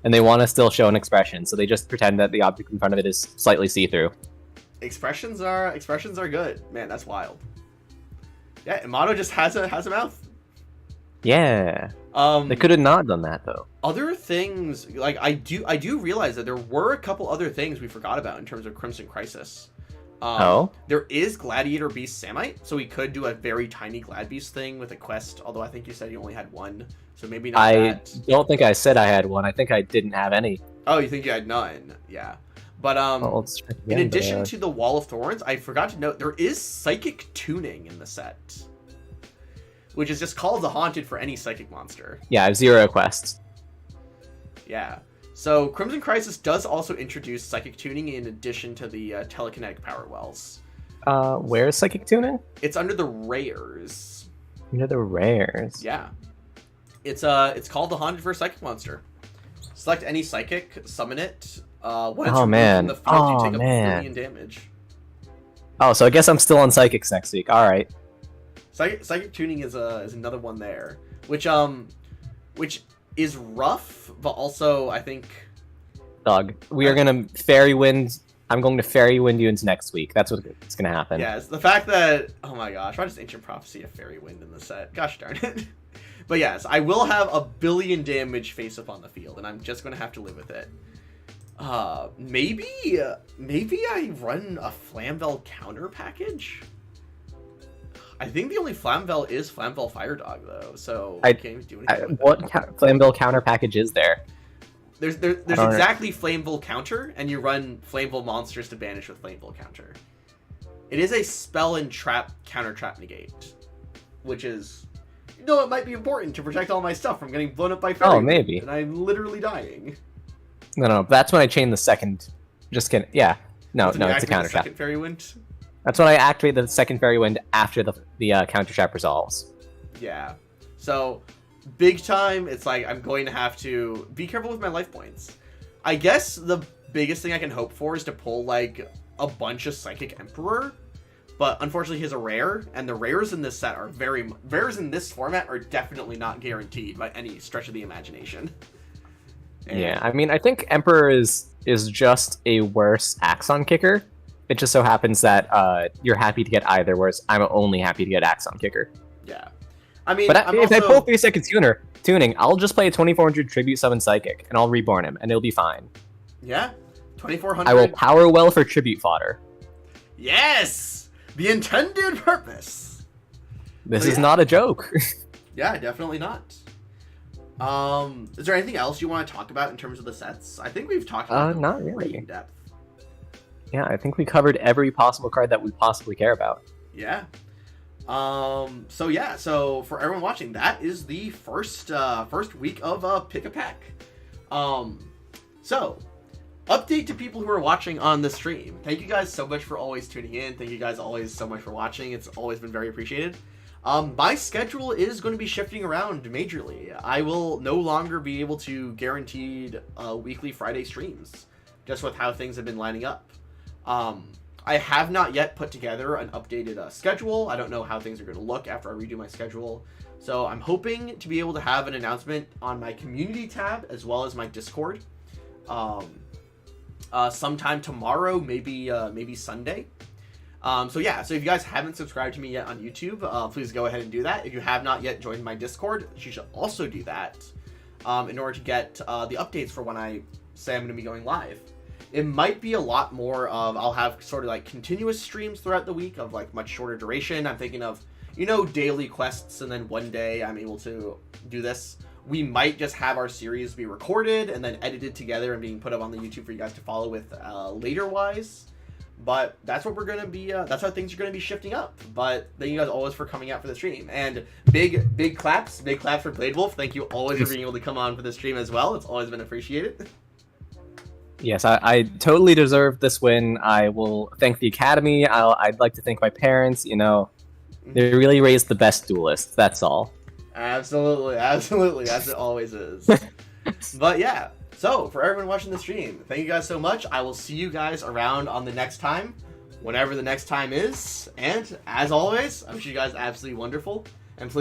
and they want to still show an expression, so they just pretend that the object in front of it is slightly see-through. Expressions are good, man. That's wild. Yeah, Amato just has a mouth. Yeah. They could have not done that though. Other things, like I do realize that there were a couple other things we forgot about in terms of Crimson Crisis. There is Gladiator Beast Samite, so we could do a very tiny Glad Beast thing with a quest, although I think you said you only had one, so maybe not that. I don't think I said I had one. I think I didn't have any. Oh, you think you had none? Yeah. But well, in addition to the Wall of Thorns, I forgot to note there is Psychic Tuning in the set, which is just called the Haunted for any Psychic monster. Yeah, I have 0 quests. Yeah. So Crimson Crisis does also introduce Psychic Tuning in addition to the telekinetic power wells. Where's Psychic Tuning? It's under the rares. Under the rares. Yeah. It's called the Haunted for a Psychic monster. Select any Psychic, summon it. When it's removed from the field, you take a billion damage. Oh, so I guess I'm still on Psychics next week. All right. Psychic Tuning is another one there, which is rough, but also I think. Doug, we are gonna Fairy Wind. I'm going to Fairy Wind you into next week. That's what's gonna happen. Yeah, it's the fact that, oh my gosh, why does Ancient Prophecy have Fairy Wind in the set? Gosh darn it. But yes, I will have a billion damage face up on the field, and I'm just gonna have to live with it. Maybe I run a Flamvel counter package. I think the only Flamvel is Flamvel Fire Dog though, so I can't do anything. What Flamvel counter package is there? There's exactly Flamvel counter, and you run Flamvel monsters to banish with Flamvel counter. It is a spell and trap counter trap negate, which is, you know, it might be important to protect all my stuff from getting blown up by fairy. Oh, maybe. And I'm literally dying. No, that's when I chain the second. Just kidding. Yeah. No, it's a counter trap. Second Fairy Wind. That's when I activate the second Fairy Wind after the counter trap resolves. Yeah. So, big time, it's like I'm going to have to be careful with my life points. I guess the biggest thing I can hope for is to pull, like, a bunch of Psychic Emperor. But unfortunately, he's a rare, and the rares in this set are rares in this format are definitely not guaranteed by any stretch of the imagination. And yeah, I mean, I think Emperor is just a worse Axon Kicker. It just so happens that you're happy to get either, whereas I'm only happy to get Axon Kicker. Yeah. I mean, but if I pull 3 second tuning, I'll just play a 2400 Tribute Summon Psychic, and I'll reborn him, and it'll be fine. Yeah, 2400. I will Power Well for Tribute Fodder. Yes! The intended purpose! This is not a joke. Yeah, definitely not. Is there anything else you want to talk about in terms of the sets? I think we've talked about them not really in depth. Yeah, I think we covered every possible card that we possibly care about. Yeah. So for everyone watching, that is the first week of Pick a Pack. So, update to people who are watching on the stream. Thank you guys so much for always tuning in. Thank you guys always so much for watching. It's always been very appreciated. My schedule is going to be shifting around majorly. I will no longer be able to guaranteed weekly Friday streams, just with how things have been lining up. I have not yet put together an updated schedule. I don't know how things are going to look after I redo my schedule. So I'm hoping to be able to have an announcement on my community tab as well as my Discord. Sometime tomorrow, maybe Sunday. So yeah, so if you guys haven't subscribed to me yet on YouTube, please go ahead and do that. If you have not yet joined my Discord, you should also do that in order to get the updates for when I say I'm going to be going live. It might be a lot more of, I'll have sort of like continuous streams throughout the week of like much shorter duration. I'm thinking of, you know, daily quests, and then one day I'm able to do this. We might just have our series be recorded and then edited together and being put up on the YouTube for you guys to follow with later wise. But that's what we're going to be, that's how things are going to be shifting up. But thank you guys always for coming out for the stream. And big claps for Blade Wolf. Thank you always for being able to come on for the stream as well. It's always been appreciated. Yes, I totally deserve this win. I will thank the Academy. I'd like to thank my parents. You know, they really raised the best duelists. That's all. Absolutely, as it always is. But yeah, so for everyone watching the stream, thank you guys so much. I will see you guys around on the next time, whenever the next time is. And as always, I wish you guys absolutely wonderful